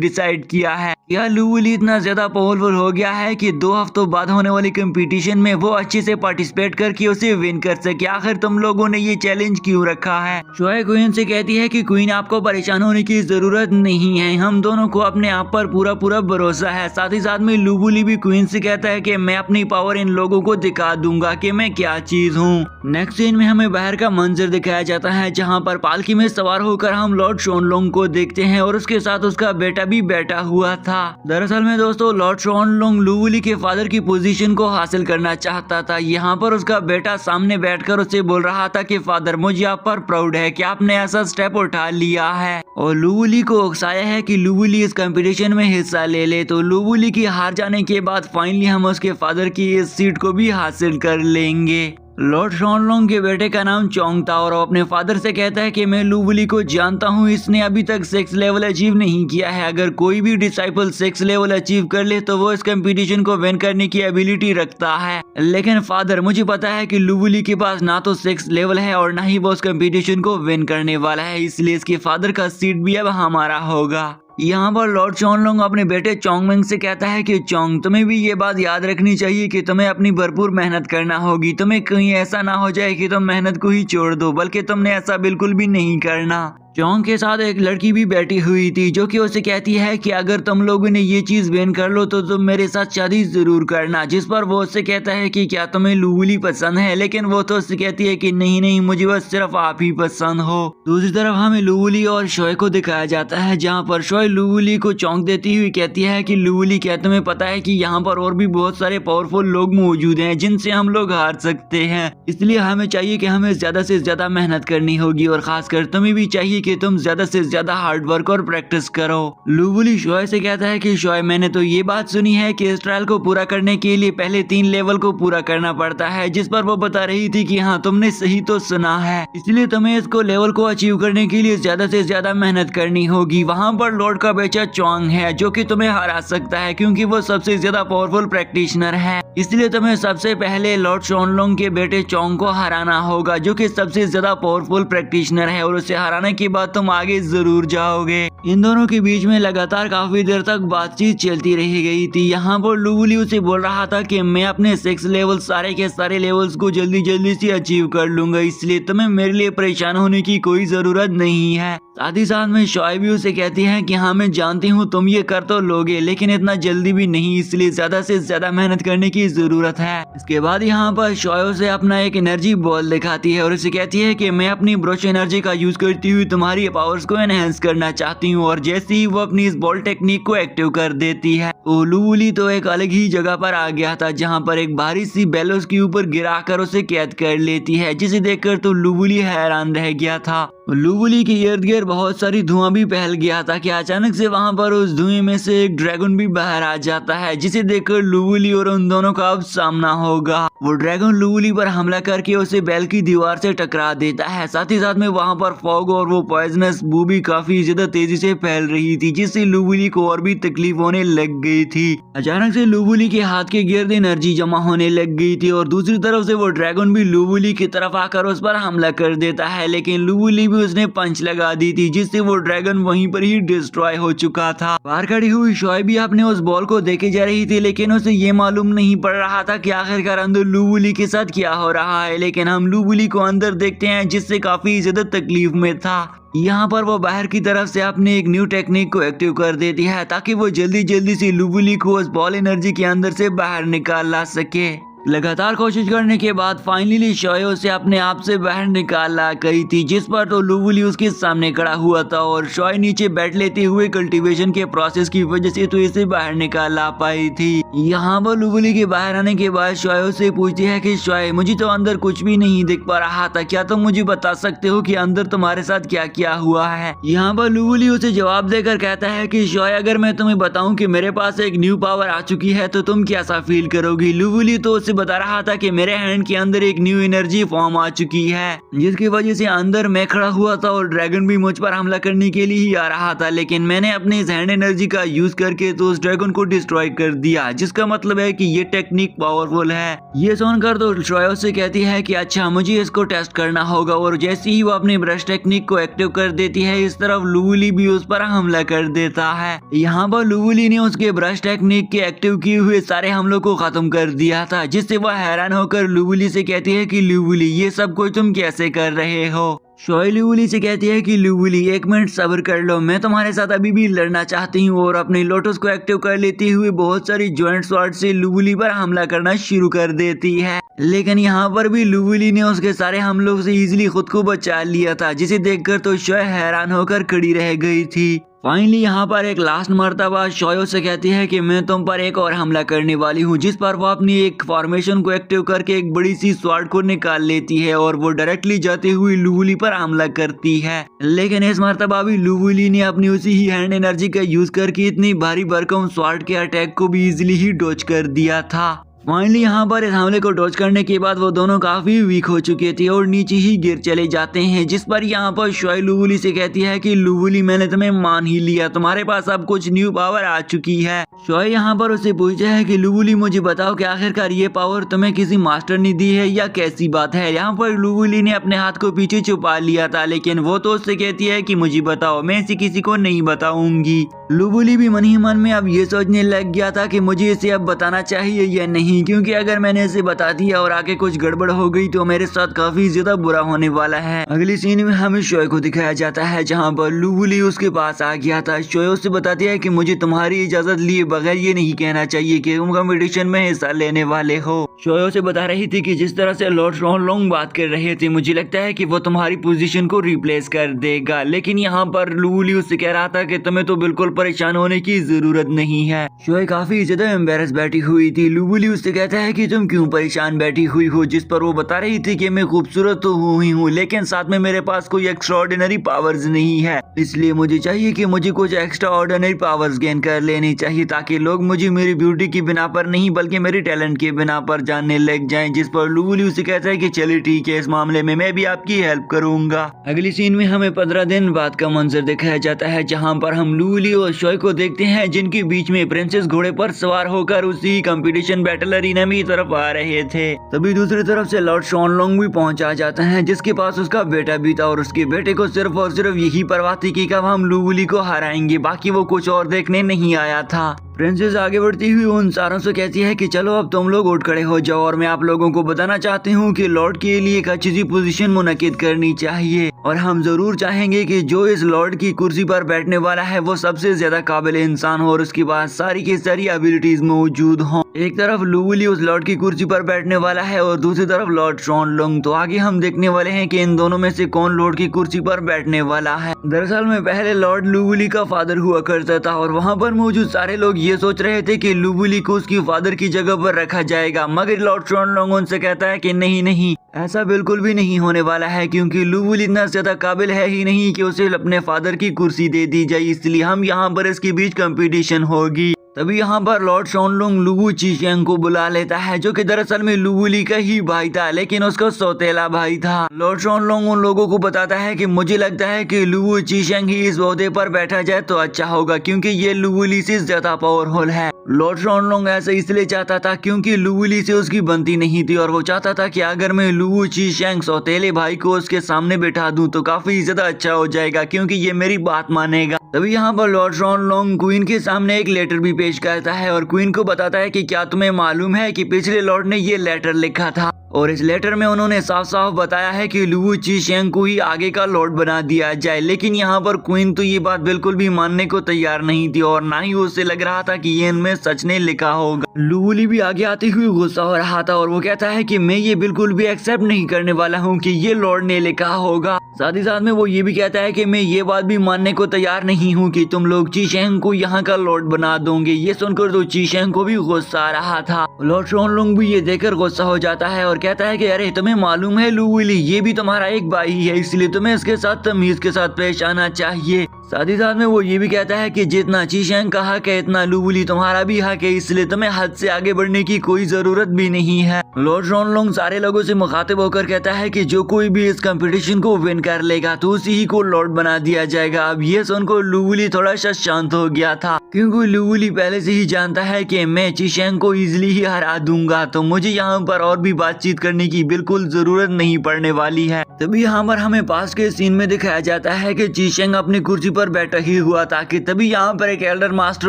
डिसाइड किया है। क्या लुवली इतना ज्यादा पावरफुल हो गया है कि 2 हफ्तों बाद होने वाली कंपटीशन में वो अच्छे से पार्टिसिपेट करके उसे विन कर सके। आखिर तुम लोगों ने ये चैलेंज क्यों रखा है। शॉय क्वीन से कहती है कि क्वीन आपको परेशान होने की जरूरत नहीं है, हम दोनों को अपने आप पर पूरा पूरा भरोसा है। साथ ही साथ में लुवली भी क्वीन से कहता है कि मैं अपनी पावर इन लोगों को दिखा दूंगा कि मैं क्या चीज हूँ। नेक्स्ट सीन में हमें बाहर का मंजर दिखाया जाता है जहाँ पर पालकी में सवार होकर हम लॉर्ड शॉनलोंग को देखते हैं और उसके साथ उसका बेटा भी बैठा हुआ था। दरअसल में दोस्तों लॉर्ड शॉनलोंग लुवली के फादर की पोजीशन को हासिल करना चाहता था। यहाँ पर उसका बेटा सामने बैठकर उसे बोल रहा था कि फादर मुझे आप पर प्राउड है कि आपने ऐसा स्टेप उठा लिया है और लुवली को उकसाया है कि लुवली इस कंपटीशन में हिस्सा ले ले। तो लुवली की हार जाने के बाद फाइनली हम उसके फादर की इस सीट को भी हासिल कर लेंगे। लॉर्ड शॉनलोंग के बेटे का नाम चोंग था और वो अपने फादर से कहता है कि मैं लुवली को जानता हूँ, इसने अभी तक 6 लेवल अचीव नहीं किया है। अगर कोई भी डिसाइपल 6 लेवल अचीव कर ले तो वो इस कंपटीशन को विन करने की एबिलिटी रखता है। लेकिन फादर मुझे पता है कि लुवली के पास ना तो 6 लेवल है और ना ही वो उस कंपटीशन को विन करने वाला है, इसलिए इसके फादर का सीट भी अब हमारा होगा। यहाँ पर लॉर्ड शॉनलोंग अपने बेटे चोंगमेंग से कहता है कि चोंग तुम्हें भी ये बात याद रखनी चाहिए कि तुम्हें अपनी भरपूर मेहनत करना होगी। तुम्हें कहीं ऐसा ना हो जाए कि तुम मेहनत को ही छोड़ दो, बल्कि तुमने ऐसा बिल्कुल भी नहीं करना। चोंग के साथ एक लड़की भी बैठी हुई थी जो कि उसे कहती है कि अगर तुम लोगों ने ये चीज विन कर लो तो तुम मेरे साथ शादी जरूर करना। जिस पर वो उससे कहता है कि क्या तुम्हें लुवली पसंद है, लेकिन वो तो उससे कहती है कि नहीं नहीं मुझे बस सिर्फ आप ही पसंद हो। दूसरी तरफ हमें लुवली और शॉय को दिखाया जाता है जहाँ पर शॉय लुवली को चौंक देती हुई कहती है कि लुवली क्या तुम्हें पता है कि यहाँ पर और भी बहुत सारे पावरफुल लोग मौजूद हैं जिनसे हम लोग हार सकते हैं, इसलिए हमें चाहिए कि हमें ज्यादा से ज्यादा मेहनत करनी होगी और खासकर तुम्हें भी चाहिए कि तुम ज्यादा से ज्यादा हार्ड वर्क और प्रैक्टिस करो। लुवली शॉय से कहता है कि शॉय मैंने तो ये बात सुनी है कि इस ट्रायल को पूरा करने के लिए पहले 3 लेवल को पूरा करना पड़ता है। जिस पर वो बता रही थी कि हाँ तुमने सही तो सुना है, इसलिए तुम्हें इसको लेवल को अचीव करने के लिए ज्यादा से ज्यादा मेहनत करनी होगी। वहाँ पर लॉर्ड का बेटा चोंग है जो कि तुम्हें हरा सकता है क्योंकि वो सबसे ज्यादा पावरफुल प्रैक्टिशनर है, इसलिए तुम्हें सबसे पहले लॉर्ड शॉनलोंग के बेटे चोंग को हराना होगा जो कि सबसे ज्यादा पावरफुल प्रैक्टिशनर है और उसे हराने के बाद तुम आगे जरूर जाओगे। इन दोनों के बीच में लगातार काफी देर तक बातचीत चलती रह गई थी। यहाँ पर लुवली उसे बोल रहा था कि मैं अपने 6 लेवल सारे के सारे लेवल्स को जल्दी जल्दी से अचीव कर लूंगा, इसलिए तुम्हें मेरे लिए परेशान होने की कोई जरूरत नहीं है। साथ ही साथ में शॉय भी उसे कहती है कि हाँ मैं जानती हूँ तुम ये कर तो लोगे, लेकिन इतना जल्दी भी नहीं, इसलिए ज्यादा से ज्यादा मेहनत करने की जरूरत है। इसके बाद यहाँ पर शॉय उसे अपना एक एनर्जी बॉल दिखाती है और उसे कहती है कि मैं अपनी ब्रश एनर्जी का यूज करती हुई तुम्हारी पावर्स को एनहेंस करना चाहती हूँ। और जैसे ही वो अपनी इस बॉल टेक्निक को एक्टिव कर देती है तो लुवली तो एक अलग ही जगह पर आ गया था जहाँ पर एक भारी सी बेल उसके ऊपर गिराकर उसे कैद कर लेती है, जिसे देखकर तो लुवली हैरान रह गया था। लुवुली के इर्द गिर्द बहुत सारी धुआं भी फैल गया था कि अचानक से वहां पर उस धुएं में से एक ड्रैगन भी बाहर आ जाता है, जिसे देखकर लुवुली और उन दोनों का अब सामना होगा। वो ड्रैगन लुवुली पर हमला करके उसे बैल की दीवार से टकरा देता है। साथ ही साथ में वहां पर फॉग और वो पॉइजनस बू भी काफी ज्यादा तेजी से फैल रही थी, जिससे लुवुली को और भी तकलीफ होने लग गई थी। अचानक से लुवुली के हाथ के गिर्द एनर्जी जमा होने लग गई थी और दूसरी तरफ से वो ड्रैगन भी लुवुली की तरफ आकर उस पर हमला कर देता है, लेकिन लुवुली भी उसने पंच लगा दी थी, जिससे वो ड्रैगन वहीं पर ही डिस्ट्रॉय हो चुका था। बाहर खड़ी हुई शॉय भी अपने उस बॉल को देखे जा रही थी, लेकिन उसे ये मालूम नहीं पड़ रहा था कि आखिरकार अंदर लुवुली के साथ क्या हो रहा है। लेकिन हम लुवुली को अंदर देखते हैं, जिससे काफी ज्यादा तकलीफ में था। यहाँ पर वो बाहर की तरफ से अपने एक न्यू टेक्निक को एक्टिव कर देती है, ताकि वो जल्दी जल्दी से लुवुली को उस बॉल एनर्जी के अंदर से बाहर निकाल ला सके। लगातार कोशिश करने के बाद फाइनली शॉय उसे अपने आप से बाहर निकाल ला गई थी, जिस पर तो लुवुली उसके सामने खड़ा हुआ था और शॉय नीचे बैठ लेते हुए कल्टीवेशन के प्रोसेस की वजह से तो इसे बाहर निकाल ला पाई थी। यहाँ पर लुवुली के बाहर आने के बाद शॉय उसे पूछती है कि शॉय, मुझे तो अंदर कुछ भी नहीं दिख पा रहा था, क्या तुम मुझे बता सकते हो कि अंदर तुम्हारे साथ क्या क्या हुआ है। यहाँ पर लुवुली उसे जवाब देकर कहता है कि शॉय, अगर मैं तुम्हें बताऊं कि मेरे पास एक न्यू पावर आ चुकी है तो तुम कैसा फील करोगी। लुवुली तो बता रहा था कि मेरे हैंड के अंदर एक न्यू एनर्जी फॉर्म आ चुकी है, जिसकी वजह से अंदर मैं खड़ा हुआ था और ड्रैगन भी मुझ पर हमला करने के लिए ही आ रहा था, लेकिन मैंने अपने इस हैंड एनर्जी का यूज करके तो उस ड्रैगन को डिस्ट्रॉय कर दिया, जिसका मतलब है कि ये टेक्निक पावरफुल है। ये सुनकर तो शॉय से कहती है कि अच्छा, मुझे इसको टेस्ट करना होगा, और जैसे ही वो अपनी ब्रश टेक्निक को एक्टिव कर देती है, इस तरफ लुवुली भी उस पर हमला कर देता है। यहाँ पर लुवुली ने उसके ब्रश टेक्निक के एक्टिव किए हुए सारे हमलों को खत्म कर दिया था, जिससे वह हैरान होकर लुवुली से कहती है कि लुवुली, ये सब कुछ तुम कैसे कर रहे हो। शॉय लुवुली से कहती है कि लुवुली, एक मिनट सब्र कर लो, मैं तुम्हारे साथ अभी भी लड़ना चाहती हूँ, और अपनी लोटस को एक्टिव कर लेती हुई बहुत सारी जॉइंट स्वॉर्ड से लुवुली पर हमला करना शुरू कर देती है। लेकिन यहाँ पर भी लुवुली ने उसके सारे हमलों से इजीली खुद को बचा लिया था, जिसे देखकर तो शॉय हैरान होकर खड़ी रह गई थी। फाइनली यहाँ पर एक लास्ट मर्तबा शॉय से कहती है कि मैं तुम पर एक और हमला करने वाली हूँ, जिस पर वो अपनी एक फॉर्मेशन को एक्टिव करके एक बड़ी सी स्वॉर्ड को निकाल लेती है और वो डायरेक्टली जाते हुए लुवुली पर हमला करती है। लेकिन इस मर्तबा भी लुवुली ने अपनी उसी ही हैंड एनर्जी का यूज करके इतनी भारी भरकम स्वॉर्ड के अटैक को भी इजिली ही डॉज कर दिया था। फाइनली यहाँ पर इस हमले को डॉज करने के बाद वो दोनों काफी वीक हो चुके थे और नीचे ही गिर चले जाते हैं, जिस पर यहाँ पर शॉय लुवुली से कहती है कि लुवुली, मैंने तुम्हें मान ही लिया, तुम्हारे पास अब कुछ न्यू पावर आ चुकी है। शॉय यहाँ पर उससे पूछता है कि लुवुली, मुझे बताओ कि आखिरकार ये पावर तुम्हें किसी मास्टर ने दी है या कैसी बात है। यहाँ पर लुवुली ने अपने हाथ को पीछे छुपा लिया था, लेकिन वो तो उससे कहती है कि मुझे बताओ, मैं इसे किसी को नहीं बताऊंगी। लुवुली भी मन ही मन में अब ये सोचने लग गया था कि मुझे इसे अब बताना चाहिए या नहीं, क्योंकि अगर मैंने इसे बता दिया और आगे कुछ गड़बड़ हो गई तो मेरे साथ काफी ज्यादा बुरा होने वाला है। अगली सीन में हमें शॉय को दिखाया जाता है, जहाँ पर लुवुली उसके पास आ गया था। शॉय उससे बताती है कि मुझे तुम्हारी इजाजत लिए बगैर ये नहीं कहना चाहिए कि तुम कंपटीशन में हिस्सा लेने वाले हो। शॉय उसे बता रही थी कि जिस तरह से लॉर्ड शॉनलोंग बात कर रहे थे, मुझे लगता है कि वो तुम्हारी पोजीशन को रिप्लेस कर देगा। लेकिन यहाँ पर लुवुली उससे कह रहा था कि तुम्हें तो बिल्कुल परेशान होने की जरूरत नहीं है। शॉय काफी ज्यादा एम्बेरस बैठी हुई थी। लुवुली उससे कहता है कि तुम क्यों परेशान बैठी हुई हो, जिस पर वो बता रही थी कि मैं खूबसूरत तो हूँ ही हूँ, लेकिन साथ में मेरे पास कोई एक्स्ट्रा ऑर्डिनरी पावर्स नहीं है, इसलिए मुझे चाहिए कि मुझे कुछ एक्स्ट्रा ऑर्डिनरी पावर्स गेन कर लेनी चाहिए, ताकि लोग मुझे मेरी ब्यूटी की बिना पर नहीं बल्कि मेरी टैलेंट के बिना पर जानने लग जाएं। जिस पर लुवुली उसे कहता है कि चलिए ठीक है, इस मामले में मैं भी आपकी हेल्प करूंगा। अगली सीन में हमें 15 दिन बाद का मंजर दिखाया जाता है, जहाँ पर हम लुवुली और शॉय को देखते हैं, जिनके बीच में प्रिंसेस घोड़े पर सवार होकर उसी कंपटीशन बैटल अरीना में तरफ आ रहे थे। तभी दूसरी तरफ से लॉर्ड शॉनलोंग भी पहुंचा जाता है, जिसके पास उसका बेटा भी था और उसके बेटे को सिर्फ और सिर्फ यही परवाह थी कि कब हम लुवुली को हराएंगे, बाकी वो कुछ और देखने नहीं आया था। प्रिंसेस आगे बढ़ती हुई उन सारों से कहती है कि चलो अब तुम लोग उठ खड़े हो जाओ, और मैं आप लोगों को बताना चाहती हूँ कि लॉर्ड के लिए एक अच्छी सी पोजीशन मुनक्किद करनी चाहिए, और हम जरूर चाहेंगे कि जो इस लॉर्ड की कुर्सी पर बैठने वाला है वो सबसे ज्यादा काबिल इंसान हो और उसके पास सारी की सारी एबिलिटीज मौजूद हो। एक तरफ लुवुली उस लॉर्ड की कुर्सी पर बैठने वाला है और दूसरी तरफ लॉर्ड शॉनलोंग। तो आगे हम देखने वाले हैं कि इन दोनों में से कौन लॉर्ड की कुर्सी पर बैठने वाला है। दरअसल में पहले लॉर्ड लुवुली का फादर हुआ करता था और वहाँ पर मौजूद सारे लोग ये सोच रहे थे कि लुवुली को उसकी फादर की जगह पर रखा जाएगा, मगर लॉर्ड शॉनलोंग उनसे कहता है कि नहीं नहीं, ऐसा बिल्कुल भी नहीं होने वाला है, क्योंकि लुवुली इतना ज्यादा काबिल है ही नहीं कि उसे अपने फादर की कुर्सी दे दी जाए, इसलिए हम यहाँ पर इसके बीच कंपटीशन होगी। तभी यहाँ पर लॉर्ड शॉनलोंग लुवु चीशेंग को बुला लेता है, जो कि दरअसल में लुवुली का ही भाई था, लेकिन उसका सौतेला भाई था। लॉर्ड शॉनलोंग उन लोगों को बताता है कि मुझे लगता है कि लुवु चीशेंग ही इस ओहदे पर बैठा जाए तो अच्छा होगा, क्योंकि ये लुवुली से ज्यादा पावरफुल है। लॉर्ड शॉनलोंग ऐसा इसलिए चाहता था क्योंकि लुवुली से उसकी बनती नहीं थी, और वो चाहता था कि अगर मैं लुवु चीशेंग सौतेले भाई को उसके सामने बैठा दूं तो काफी ज्यादा अच्छा हो जाएगा, क्योंकि ये मेरी बात मानेगा। तभी यहाँ पर लॉर्ड शॉनलोंग क्वीन के सामने एक लेटर भी पेश करता है और क्वीन को बताता है कि क्या तुम्हें मालूम है कि पिछले लॉर्ड ने ये लेटर लिखा था, और इस लेटर में उन्होंने साफ साफ बताया है कि लुवु चीशेंग को ही आगे का लॉर्ड बना दिया जाए। लेकिन यहाँ पर क्वीन तो ये बात बिल्कुल भी मानने को तैयार नहीं थी, और ना ही उसे लग रहा था कि ये इनमें सच ने लिखा होगा। लुवुली भी आगे आते हुए गुस्सा हो रहा था, और वो कहता है कि मैं ये बिल्कुल भी एक्सेप्ट नहीं करने वाला हूँ कि ये लॉर्ड ने लिखा होगा। साथ ही साथ में वो ये भी कहता है कि मैं ये बात भी मानने को तैयार नहीं हूँ कि तुम लोग चीशेंग को यहाँ का लॉर्ड बना दोगे। ये सुनकर तो चीशेंग को भी गुस्सा आ रहा था। लॉर्ड शॉनलोंग भी ये देखकर गुस्सा हो जाता है और कहता है कि अरे तुम्हें मालूम है लुवुली, ये भी तुम्हारा एक भाई है, इसलिए तुम्हें इसके साथ तमीज के साथ पेश आना चाहिए। साथ ही साथ में वो ये भी कहता है कि जितना चीशेंग का हक है इतना लुवुली तुम्हारा भी हक है, इसलिए तुम्हें हद से आगे बढ़ने की कोई जरूरत भी नहीं है। लॉर्ड शॉनलोंग सारे लोगों से मुखातिब होकर कहता है कि जो कोई भी इस कंपटीशन को विन कर लेगा तो उसी ही को लॉर्ड बना दिया जाएगा। अब ये सुनकर लुवुली थोड़ा सा शांत हो गया था, क्योंकि लुवुली पहले से ही जानता है कि मैं चीशेंग को इजिली ही हरा दूंगा, तो मुझे यहाँ पर और भी बातचीत करने की बिल्कुल जरूरत नहीं पड़ने वाली है। तभी यहाँ पर हमें पास के सीन में दिखाया जाता है कि चीशेंग अपनी कुर्सी पर बैठा ही हुआ था कि तभी यहाँ पर एक एल्डर मास्टर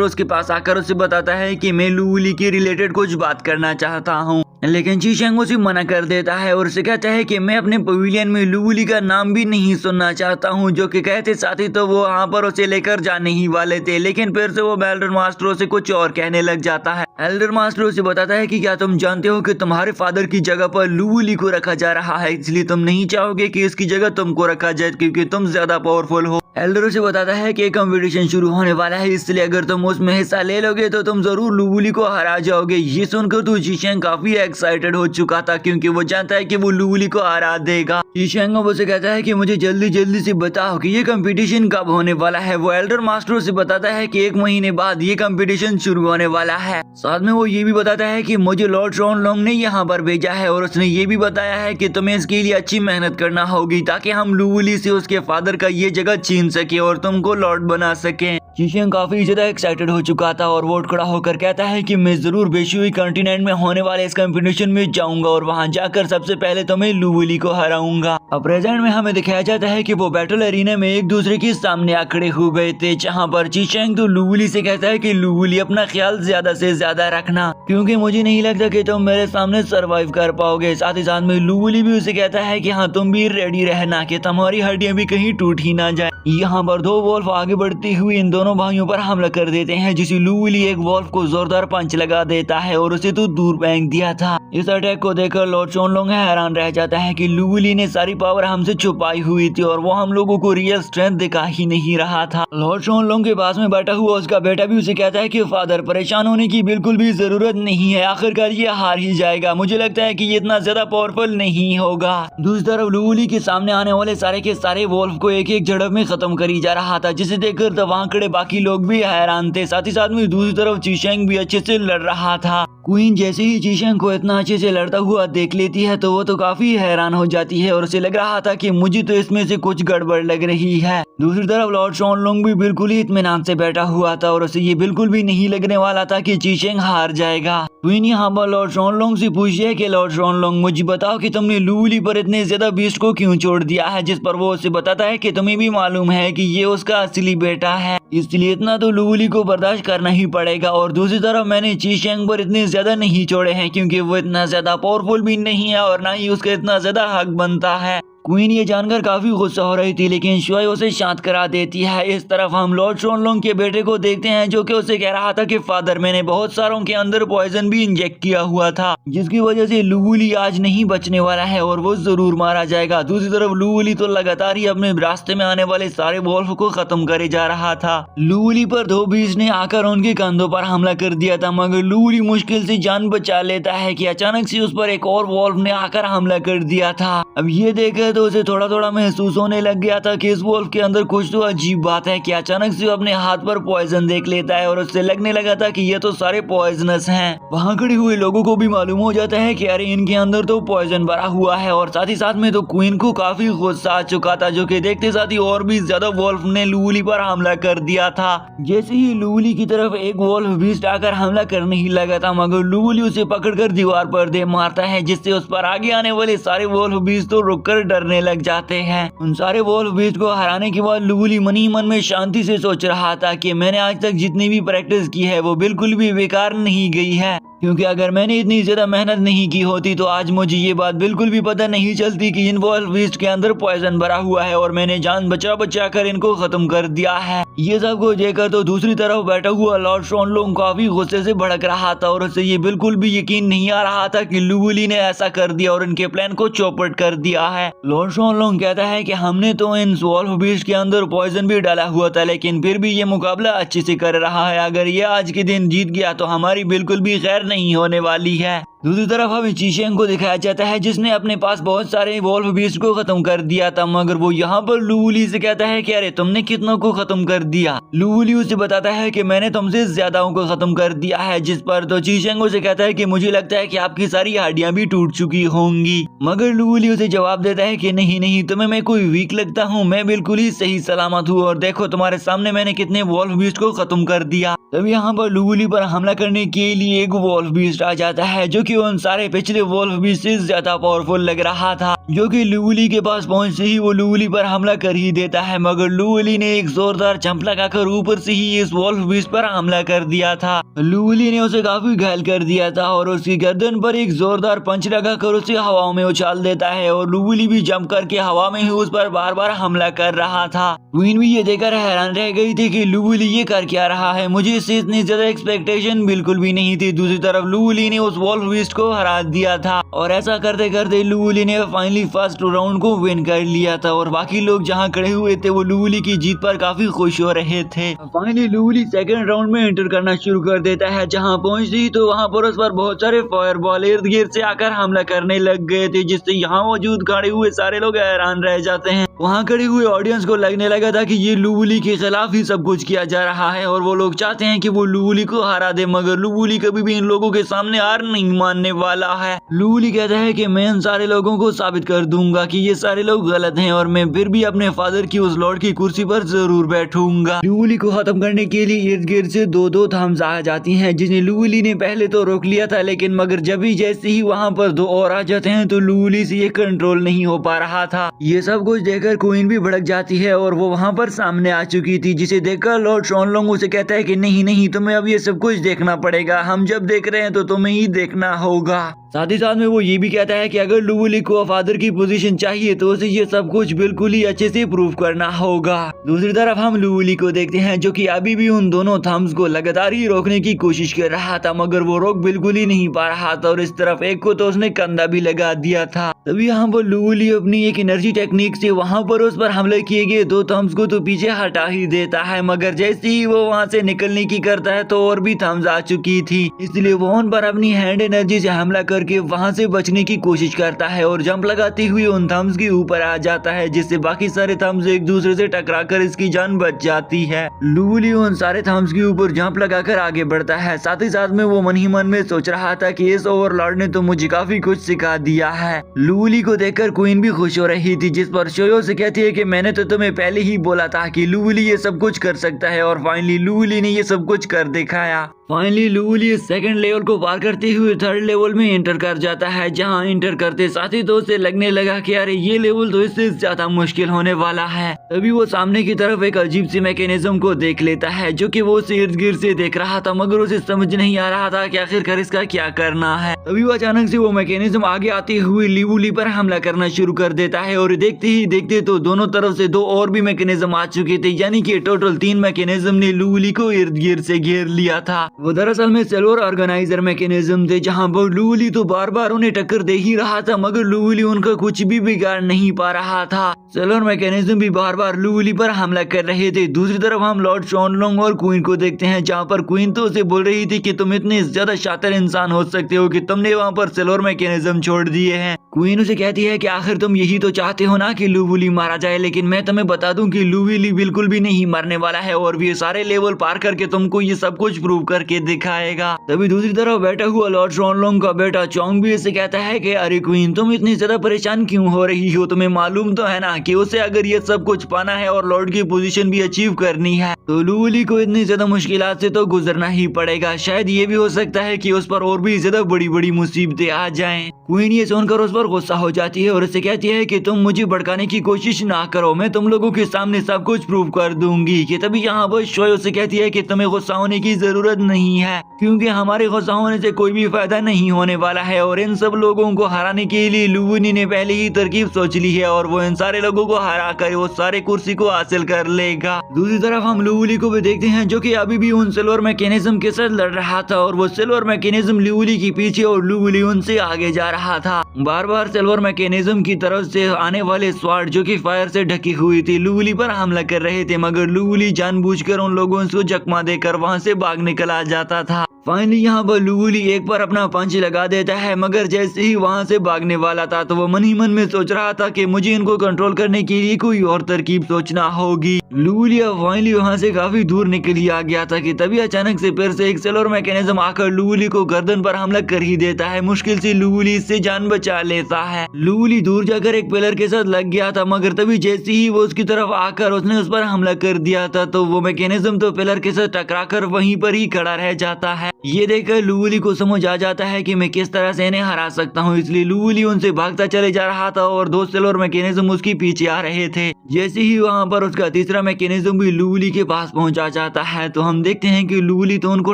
उसके पास आकर उसे बताता है कि मैं लुवुली के रिलेटेड कुछ बात करना चाहता हूँ, लेकिन चीशेंग उसे मना कर देता है और उसे कहता है कि मैं अपने पवेलियन में लुवुली का नाम भी नहीं सुनना चाहता हूँ, जो कि कहते साथ ही तो वो वहाँ पर उसे लेकर जाने ही वाले थे, लेकिन फिर से वो एल्डर मास्टर से कुछ और कहने लग जाता है। एल्डर मास्टर उसे बताता है कि क्या तुम जानते हो कि तुम्हारे फादर की जगह पर लुवुली को रखा जा रहा है, इसलिए तुम नहीं चाहोगे कि इसकी जगह तुमको रखा जाए क्योंकि तुम ज्यादा पावरफुल हो। एल्डर उसे बताता है कि एक कंपटीशन शुरू होने वाला है, इसलिए अगर तुम उसमें हिस्सा ले लोगे तो तुम जरूर लुवुली को हरा जाओगे। ये सुनकर तो चीशेंग काफी एक्साइटेड हो चुका था, क्योंकि वो जानता है कि वो लुवुली को हरा देगा। चीशेंग उसे कहता है कि मुझे जल्दी जल्दी से बताओ कि ये कंपटीशन कब होने वाला है। वो एल्डर मास्टर से बताता है कि 1 महीने बाद ये कंपटीशन शुरू होने वाला है। साथ में वो ये भी बताता है कि मुझे लॉर्ड शॉनलोंग ने यहाँ पर भेजा है, और उसने ये भी बताया है कि तुम्हें इसके लिए अच्छी मेहनत करना होगी ताकि हम लुवुली से उसके फादर का ये जगह छीन सके और तुमको लॉर्ड बना सके। चीशेंग काफी ज्यादा एक्साइटेड हो चुका था और वो खड़ा होकर कहता है कि मैं जरूर बेशुई कॉन्टिनेंट में होने वाले इस कंपटीशन में जाऊंगा और वहां जाकर सबसे पहले तो मैं लुवुली को हराऊंगा। अब प्रेजेंट में हमें दिखाया जाता है कि वो बैटल एरिना में एक दूसरे के सामने आखड़े हुए थे, जहां पर चीशेंग तो लुवुली से कहता है कि लुवुली अपना ख्याल ज्यादा से ज्यादा रखना, क्योंकि मुझे नहीं लगता कि तुम मेरे सामने सरवाइव कर पाओगे। साथ ही साथ में लुवुली भी उसे कहता है कि हाँ तुम भी रेडी रहना कि तुम्हारी हड्डियां भी कहीं टूट ही ना जाए। यहाँ पर 2 वॉल्फ आगे बढ़ते हुए इन दोनों भाइयों पर हमला कर देते हैं, जिसे लुवुली एक वॉल्फ को जोरदार पंच लगा देता है और उसे तो दूर फेंक दिया था। इस अटैक को देखकर लॉर्ड शॉनलोंग हैरान रह जाता है कि लुवुली ने सारी पावर हमसे छुपाई हुई थी और वो हम लोगों को रियल स्ट्रेंथ दिखा ही नहीं रहा था। लॉर्ड शॉनलोंग के पास में बैठा हुआ उसका बेटा भी उसे कहता है कि फादर परेशान होने की बिल्कुल भी जरूरत नहीं है, आखिरकार ये हार ही जाएगा। मुझे लगता है कि ये इतना ज्यादा पावरफुल नहीं होगा। दूसरी तरफ लुवुली के सामने आने वाले सारे के सारे वॉल्फ को एक एक झड़प में खत्म करी जा रहा था, जिसे देखकर तो वहाँ खड़े बाकी लोग भी हैरान थे। साथ ही साथ में दूसरी तरफ चीशेंग भी अच्छे से लड़ रहा था। क्वीन जैसे ही चीशेंग को इतना अच्छे से लड़ता हुआ देख लेती है तो वो तो काफी हैरान हो जाती है और उसे लग रहा था कि मुझे तो इसमें से कुछ गड़बड़ लग रही है। दूसरी तरफ लॉर्ड शॉनलोंग भी बिल्कुल ही इत्मीनान से बैठा हुआ था और उसे ये बिल्कुल भी नहीं लगने वाला था कि चीशेंग हार जाएगा। क्वीन यहाँ पर लॉर्ड शॉनलोंग से पूछती है कि लॉर्ड शॉनलोंग मुझे बताओ कि तुमने लुवुली पर इतने ज्यादा बीस्ट को क्यों छोड़ दिया है, जिस पर वो उसे बताता है कि तुम्हें भी मालूम है कि ये उसका असली बेटा है, इसलिए इतना तो लुवुली को बर्दाश्त करना ही पड़ेगा। और दूसरी तरफ मैंने चीशेंग पर इतने ज्यादा नहीं छोड़े हैं क्योंकि वो इतना ज्यादा पावरफुल भी नहीं है और ना ही उसका इतना ज्यादा हक बनता है। क्वीन ये जानकर काफी गुस्सा हो रही थी, लेकिन शुआई उसे शांत करा देती है। इस तरफ हम लॉर्ड शॉनलोंग के बेटे को देखते हैं, जो कि उसे कह रहा था कि फादर, मैंने बहुत सारों के अंदर पॉइजन भी इंजेक्ट किया हुआ था, जिसकी वजह से लुवुली आज नहीं बचने वाला है और वो जरूर मारा जाएगा। दूसरी तरफ लुवुली तो लगातार ही अपने रास्ते में आने वाले सारे वॉल्फ को खत्म करे जा रहा था। लुवुली पर दो बीस ने आकर उनके कंधों पर हमला कर दिया था, मगर लुवुली मुश्किल से जान बचा लेता है कि अचानक से उस पर एक और वॉल्फ ने आकर हमला कर दिया था। अब ये देखकर तो उसे थोड़ा थोड़ा महसूस होने लग गया था कि इस वॉल्फ के अंदर कुछ तो अजीब बात है कि अचानक से वो अपने हाथ पर पॉइजन देख लेता है और उससे लगने लगा था कि ये तो सारे पॉइजनस हैं। वहाँ खड़े हुए लोगों को भी मालूम हो जाता है कि अरे इनके अंदर तो पॉइजन भरा हुआ है, और साथ ही साथ में तो क्वीन को काफी गुस्सा आ चुका था, जो कि देखते साथ ही और भी ज्यादा वॉल्फ ने लुवुली पर हमला कर दिया था। जैसे ही लुवुली की तरफ एक वॉल्फ बीस्ट आकर हमला करने ही लगा था, मगर लुवुली उसे पकड़कर दीवार पर दे मारता है, जिससे उस पर आगे आने वाले सारे वॉल्फ बीस्ट तो रुककर डरने लग जाते हैं। उन सारे वॉल्फ बीस्ट को हराने के बाद लुवुली मन ही मन में शांति से सोच रहा था कि मैंने आज तक जितनी भी प्रैक्टिस की है वो बिल्कुल भी बेकार नहीं गई है, क्योंकि अगर मैंने इतनी ज्यादा मेहनत नहीं की होती तो आज मुझे ये बात बिल्कुल भी पता नहीं चलती कि इन वॉल्फ बीस्ट के अंदर पॉइजन भरा हुआ है और मैंने जान बचा बचा कर इनको खत्म कर दिया है। ये सब कुछ देखकर तो दूसरी तरफ बैठा हुआ लॉर्ड शॉनलोंग काफी गुस्से से भड़क रहा था और उसे ये बिल्कुल भी यकीन नहीं आ रहा था कि लुवुली ने ऐसा कर दिया और इनके प्लान को चौपट कर दिया है। लॉर्ड शॉनलोंग कहता है कि हमने तो इन वॉल्फ बीस्ट के अंदर पॉइजन भी डाला हुआ था, लेकिन फिर भी ये मुकाबला अच्छे से कर रहा है। अगर ये आज के दिन जीत गया तो हमारी बिल्कुल भी खैर नहीं होने वाली है। दूसरी तरफ हमें चीशेंग को दिखाया जाता है, जिसने अपने पास बहुत सारे वॉल्फ बीस्ट को खत्म कर दिया था, मगर वो यहाँ पर लुवुली से कहता है कि अरे तुमने कितनों को खत्म कर दिया। लुवुली उसे बताता है कि मैंने तुमसे ज्यादाओं को खत्म कर दिया है, जिस पर तो चीशेंग उसे कहता है कि मुझे लगता है कि आपकी सारी हड्डियां भी टूट चुकी होंगी, मगर लुवुली उसे जवाब देता है कि नहीं नहीं, तुम्हें मैं कोई वीक लगता हूँ, मैं बिल्कुल ही सही सलामत हूँ और देखो तुम्हारे सामने मैंने कितने वॉल्फ बीस्ट को खत्म कर दिया। तब यहाँ पर लुवुली पर हमला करने के लिए एक वॉल्फ बीस्ट आ जाता है, जो कि उन सारे पिछले वॉल्फ बीस्ट से ज्यादा पावरफुल लग रहा था, जो कि लुवुली के पास पहुंचते ही वो लुवुली पर हमला कर ही देता है, मगर लुवुली ने एक जोरदार जंप लगाकर ऊपर से ही इस वॉल्फ बीस्ट पर हमला कर दिया था। लुवुली ने उसे काफी घायल कर दिया था और उसकी गर्दन पर एक जोरदार पंच लगाकर उसे हवा में उछाल देता है और लुवुली भी जंप करके हवा में ही उस पर बार बार हमला कर रहा था। क्वीन भी ये देखकर हैरान रह गई थी कि लुवुली ये कर क्या रहा है, मुझे इससे इतनी ज्यादा एक्सपेक्टेशन बिल्कुल भी नहीं थी। दूसरी तरफ लुवुली ने उस वॉल्फ बीस्ट को हरा दिया था और ऐसा करते करते लुवुली ने फाइनली फर्स्ट राउंड को विन कर लिया था और बाकी लोग जहां खड़े हुए थे वो लुवुली की जीत पर काफी खुश हो रहे थे। फाइनली लुवुली सेकंड राउंड में एंटर करना शुरू कर देता है, जहां पहुंचती ही तो वहां पर उस पर बहुत सारे फायरबॉल इर्द गिर्द से आकर हमला करने लग गए थे, जिससे यहाँ मौजूद खड़े हुए सारे लोग हैरान रह जाते हैं। वहाँ खड़े हुए ऑडियंस को लगने लगा था कि ये लुवुली के खिलाफ ही सब कुछ किया जा रहा है और वो लोग चाहते हैं कि वो लुवुली को हरा दे, मगर लुवुली कभी भी इन लोगों के सामने हार नहीं मानने वाला है। लुवुली कहता है कि मैं इन सारे लोगों को साबित कर दूंगा कि ये सारे लोग गलत हैं और मैं फिर भी अपने फादर की उस लॉर्ड की कुर्सी पर जरूर बैठूंगा। लुवुली को खत्म करने के लिए इर्द गिर्द से दो थम्स आ जाती हैं, जिन्हें लुवुली ने पहले तो रोक लिया था, लेकिन मगर जब भी जैसे ही वहाँ पर दो और आ जाते हैं तो लुवुली से ये कंट्रोल नहीं हो पा रहा था। ये सब कुछ देखकर क्वीन भी भड़क जाती है और वो वहाँ पर सामने आ चुकी थी, जिसे देखकर लॉर्ड शॉनलोंग उसे कहता है कि नहीं नहीं, तुम्हें अब ये सब कुछ देखना पड़ेगा, हम जब देख रहे हैं तो तुम्हें ही देखना होगा। साथ ही साथ में वो ये भी कहता है कि अगर लुवुली को फादर की पोजीशन चाहिए तो उसे ये सब कुछ बिल्कुल ही अच्छे से प्रूव करना होगा। दूसरी तरफ हम लुवुली को देखते हैं, जो कि अभी भी उन दोनों थम्स को लगातार ही रोकने की कोशिश कर रहा था, मगर वो रोक बिल्कुल ही नहीं पा रहा था और इस तरफ एक को तो उसने कंधा भी लगा दिया था। तभी यहाँ पर लुवुली अपनी एक एनर्जी टेक्निक से वहाँ पर उस पर हमले किए गए दो थम्स को तो पीछे हटा ही देता है, मगर जैसे ही वो वहाँ से निकलने की करता है तो और भी थम्स आ चुकी थी, इसलिए वो उन पर अपनी हैंड एनर्जी से हमला करके वहाँ से बचने की कोशिश करता है और जंप लगाते हुए उन थम्स के ऊपर आ जाता है, जिससे बाकी सारे थम्स एक दूसरे से टकराकर इसकी जान बच जाती है। लुवुली उन सारे थम्स के ऊपर जंप लगाकर आगे बढ़ता है, साथ ही साथ में वो मन ही मन में सोच रहा था कि इस ओवरलॉर्ड ने तो मुझे काफी कुछ सिखा दिया है। लुवुली को देखकर क्वीन भी खुश हो रही थी, जिस पर शोयो से कहती है कि मैंने तो तुम्हें पहले ही बोला था कि लुवुली ये सब कुछ कर सकता है और फाइनली लुवुली ने ये सब कुछ कर दिखाया। फाइनली लूली सेकंड लेवल को पार करते हुए थर्ड लेवल में एंटर कर जाता है, जहां एंटर करते साथ ही तो उसे लगने लगा कि अरे ये लेवल तो इससे ज्यादा मुश्किल होने वाला है। तभी वो सामने की तरफ एक अजीब सी मैकेनिज्म को देख लेता है, जो कि वो उसे इर्द गिर्द से देख रहा था, मगर उसे समझ नहीं आ रहा था कि आखिरकार इसका क्या करना है। तभी वो अचानक से वो मैकेनिज्म आगे आते हुए लूली पर हमला करना शुरू कर देता है, और देखते ही देखते तो दोनों तरफ से दो और भी मैकेनिज्म आ चुके थे, यानी कि टोटल 3 मैकेनिज्म ने लूली को इर्द गिर्द से घेर लिया था। वो दरअसल में सेलुलर ऑर्गेनाइजर मैकेनिज्म थे, जहां पर लूली तो बार बार उन्हें टक्कर दे ही रहा था, मगर लूली उनका कुछ भी बिगाड़ नहीं पा रहा था। सेलुलर मैकेनिज्म भी बार बार लूली पर हमला कर रहे थे। दूसरी तरफ हम लॉर्ड शॉनलोंग और क्वीन को देखते हैं, जहां पर क्वीन तो उसे बोल रही थी कि तुम इतने ज्यादा शातिर इंसान हो सकते हो कि तुमने वहां पर सेलुलर मैकेनिज्म छोड़ दिए हैं। क्वीन उसे कहती है कि आखिर तुम यही तो चाहते हो ना कि लूली मारा जाए, लेकिन मैं तुम्हें बता दूं कि लूली बिल्कुल भी नहीं मरने वाला है, और भी सारे लेवल पार करके तुमको ये सब कुछ प्रूव करके दिखाएगा। तभी दूसरी तरफ बैठा हुआ लॉर्ड शॉनलोंग का बेटा चोंग भी इसे कहता है कि अरे क्वीन तुम इतनी ज्यादा परेशान क्यों हो रही हो, तुम्हें मालूम तो है ना कि उसे अगर ये सब कुछ पाना है और लॉर्ड की पोजीशन भी अचीव करनी है तो लूली को इतनी ज्यादा मुश्किलात से तो गुजरना ही पड़ेगा। शायद ये भी हो सकता है कि उस पर और भी ज्यादा बड़ी बड़ी मुसीबतें आ जाएं। क्वीन ये सुनकर उस पर गुस्सा हो जाती है और उसे कहती है कि तुम मुझे भड़काने की कोशिश ना करो, मैं तुम लोगों के सामने सब कुछ प्रूव कर दूंगी। कि तभी यहाँ पर शोय उसे कहती है कि तुम्हें गुस्सा होने की जरूरत नहीं है, क्योंकि हमारे गुस्सा होने से कोई भी फायदा नहीं होने वाला है, और इन सब लोगों को हराने के लिए लूनी ने पहले ही तरकीब सोच ली है, और वो इन सारे लोगों को हरा कर वो सारे कुर्सी को हासिल कर लेगा। दूसरी तरफ हम लूली को भी देखते हैं, जो कि अभी भी उन सिल्वर मैकेनिज्म के साथ लड़ रहा था, और वो सिल्वर मैकेनिज्म लूली के पीछे और लूली उनसे आगे जा रहा था। बार बार सिल्वर मैकेनिज्म की तरफ से आने वाले स्वाड जो कि फायर से ढकी हुई थी लूली पर हमला कर रहे थे, मगर लूली जानबूझकर उन लोगों को चकमा देकर वहां से भाग निकल आ जाता था। फाइनली यहाँ पर लूली एक बार अपना पंच लगा देता है, मगर जैसे ही वहां से भागने वाला था तो वो मन ही मन में सोच रहा था कि मुझे इनको कंट्रोल करने के लिए कोई और तरकीब सोचना होगी। लूली अब फाइनली वहां से काफी दूर निकल ही आ गया था कि तभी अचानक से फिर से एक सेलर मैकेनिज्म आकर लूली को गर्दन पर हमला कर ही देता है। मुश्किल से लूली इससे जान बचा लेता है। लूली दूर जाकर एक पिलर के साथ लग गया था, मगर तभी जैसे ही वो उसकी तरफ आकर उसने उस पर हमला कर दिया था तो वो मैकेनिज्म तो पिलर के साथ टकराकर वहीं पर ही खड़ा रह जाता है। ये देखकर लूली को समझ आ जाता है कि मैं किस तरह से इन्हें हरा सकता हूँ, इसलिए लूली उनसे भागता चले जा रहा था और दो सेलर मैकेनिज्म उसके पीछे आ रहे थे। जैसे ही वहाँ पर उसका तीसरा मैकेनिज्म भी लूली के पास पहुंचा जाता है तो हम देखते हैं कि लूली तो उनको